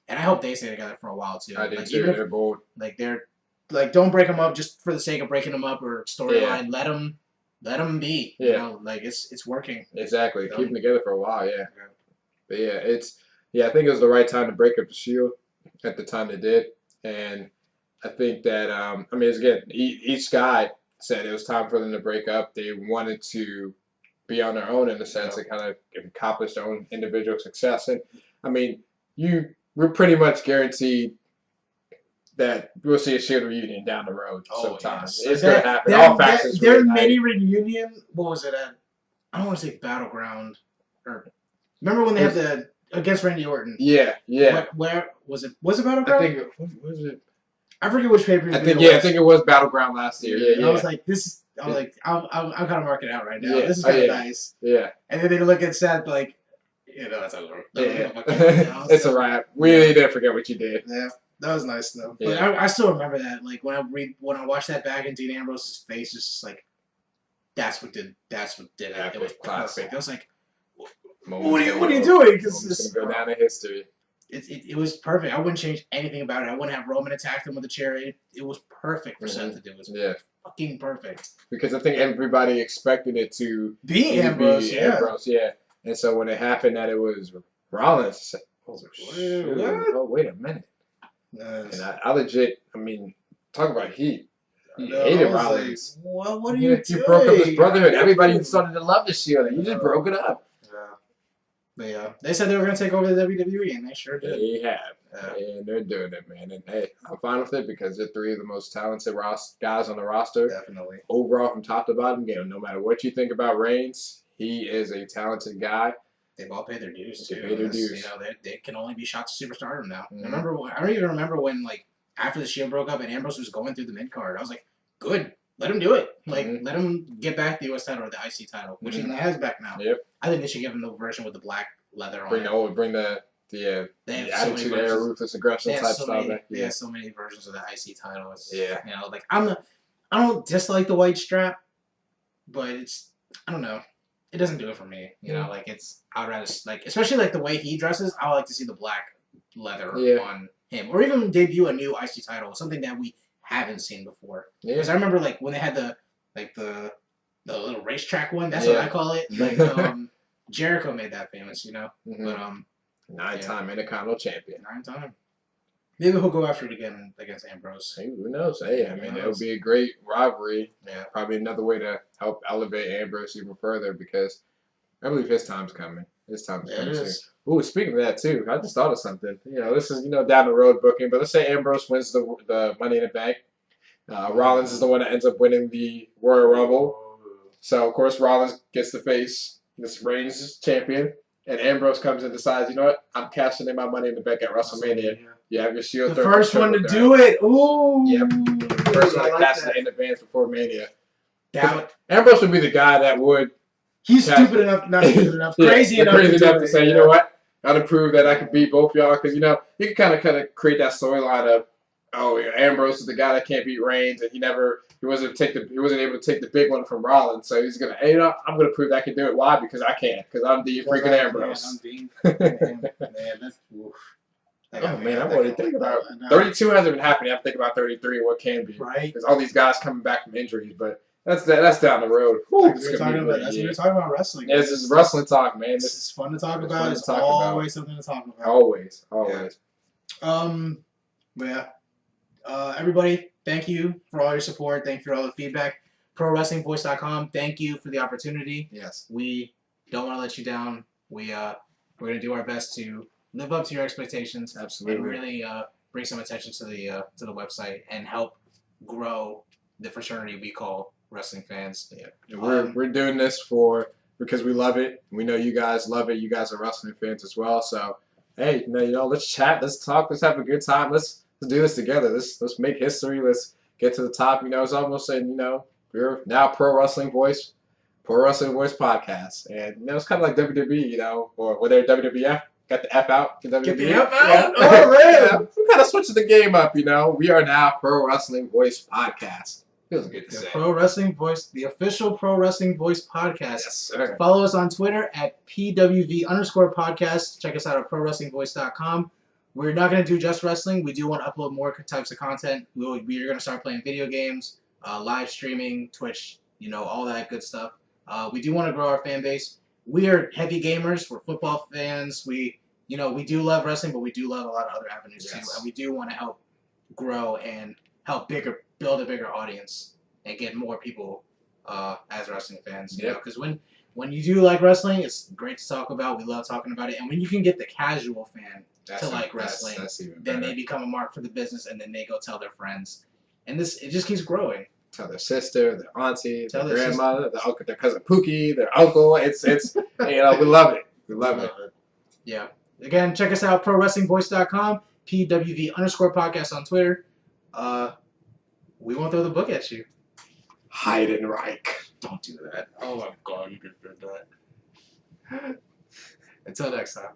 And I hope they stay together for a while too. I do too. They're bold. Like they're like, don't break them up just for the sake of breaking them up or storyline. Let them be. You know, like it's working. Exactly. Keep them together for a while. Yeah. But I think it was the right time to break up the Shield at the time they did. And I think that, again, each guy said it was time for them to break up. They wanted to be on their own in a sense and kind of accomplish their own individual success. And, we're pretty much guaranteed that we'll see a Shield reunion down the road sometime. Yes. It's going to happen. All factions. Their mini reunion, what was it at? I don't want to say Battleground. Remember when they had against Randy Orton? Yeah. Where was it? Was it Battleground? I think was it? I forget which pay-per-view. I think it was Battleground last year. Yeah. I was like, I'm kind of marking it out right now. This is kind of nice. Yeah. And then they look at Seth like, that's over. It's a wrap. We didn't forget what you did. Yeah. That was nice though. But I still remember that. Like when I watched that back and Dean Ambrose's face is just like, that's what did it. It was perfect. I was like, what are you doing? Because it's gonna go down in history. It was perfect. I wouldn't change anything about it. I wouldn't have Roman attack him with a chair. It was perfect for Seth to do. It was fucking perfect. Because I think everybody expected it to be Ambrose. Yeah. And so when it happened that it was Rollins, wait a minute. And I legit, talk about heat. He hated Rollins. Like, what are you doing? You broke up his brotherhood. Everybody started to love the Shield, and you just broke it up. But they said they were going to take over the WWE, and they sure did. They have. And they're doing it, man. And hey, I'm fine with it because they're three of the most talented guys on the roster. Definitely. Overall, from top to bottom, again, no matter what you think about Reigns, he is a talented guy. They've all paid their dues too. They paid their dues. They can only be shot to superstardom now. I don't even remember when, like, after the Shield broke up and Ambrose was going through the mid card. I was like, good, let him do it. Like, let him get back the US title or the IC title, which he has back now. Yep. I think they should give him the version with the black leather on it. Bring the attitude era, ruthless aggression type style. They have so many versions of the IC title. Like I don't dislike the white strap, but I don't know. It doesn't do it for me. You know, like I'd rather especially like the way he dresses. I would like to see the black leather on him, or even debut a new IC title, something that we haven't seen before. Because I remember like when they had the little racetrack one. That's what I call it. Like Jericho made that famous, you know. But 9-time Intercontinental champion. 9-time. Maybe he'll go after it again against Ambrose. Hey, who knows? Hey, it would be a great rivalry. Yeah, probably another way to help elevate Ambrose even further because I believe his time's coming. His time's coming soon. Ooh, speaking of that too, I just thought of something. This is down the road booking, but let's say Ambrose wins the Money in the Bank. Rollins is the one that ends up winning the Royal Rumble. So of course Rollins gets the face. This Reigns is champion, and Ambrose comes and decides, you know what? I'm cashing in my Money in the Bank at WrestleMania. You have your Shield. The first one to do it. Ooh. Yep. The first one to cash it in advance before Mania. Ambrose would be the guy that would. He's stupid enough, not stupid enough, crazy enough to say, you know what? Gotta prove that I can beat both y'all, because you can kind of create that storyline of, Ambrose is the guy that can't beat Reigns, and he wasn't able to take the big one from Rollins, so he's gonna, I'm gonna prove I can do it. Why? Because I can, because I'm the freaking Ambrose. Oh man, I'm already thinking about 32 hasn't been happening. I'm thinking about 33. What can be? Right. There's all these guys coming back from injuries, but That's down the road. Whew, that's what we're talking about wrestling. Yeah, this is wrestling talk, man. This is fun to talk about. It's always something to talk about. Always. Yeah. Everybody, thank you for all your support. Thank you for all the feedback. ProWrestlingVoice.com. Thank you for the opportunity. Yes. We don't want to let you down. We're gonna do our best to live up to your expectations. Absolutely. And really bring some attention to the website and help grow the fraternity we call wrestling fans. Yeah. We're doing this because we love it. We know you guys love it. You guys are wrestling fans as well. So hey, let's chat, let's talk, let's have a good time. Let's do this together. Let's make history. Let's get to the top. It's almost saying, we're now Pro Wrestling Voice podcast. And it's kind of like WWE, or whether WWF got the F out. Get the F out? Oh, man. We kind of switching the game up, We are now Pro Wrestling Voice podcast. Feels good to say. Pro Wrestling Voice, the official Pro Wrestling Voice podcast. Yes, sir. Follow us on Twitter at PWV_podcast. Check us out at ProWrestlingVoice.com. We're not going to do just wrestling. We do want to upload more types of content. We're going to start playing video games, live streaming, Twitch, all that good stuff. We do want to grow our fan base. We are heavy gamers. We're football fans. We do love wrestling, but we do love a lot of other avenues too. And we do want to help grow and help build a bigger audience and get more people as wrestling fans. Because when you do like wrestling, it's great to talk about. We love talking about it. And when you can get the casual fan to like wrestling, then they become a mark for the business, and then they go tell their friends. And it just keeps growing. Tell their sister, their auntie, their grandmother, their cousin Pookie, their uncle. It's we love it. We love it. Yeah. Again, check us out, ProWrestlingVoice.com, PWV_podcast on Twitter. We won't throw the book at you. Heidenreich. Don't do that. Oh my God, you did that. Until next time.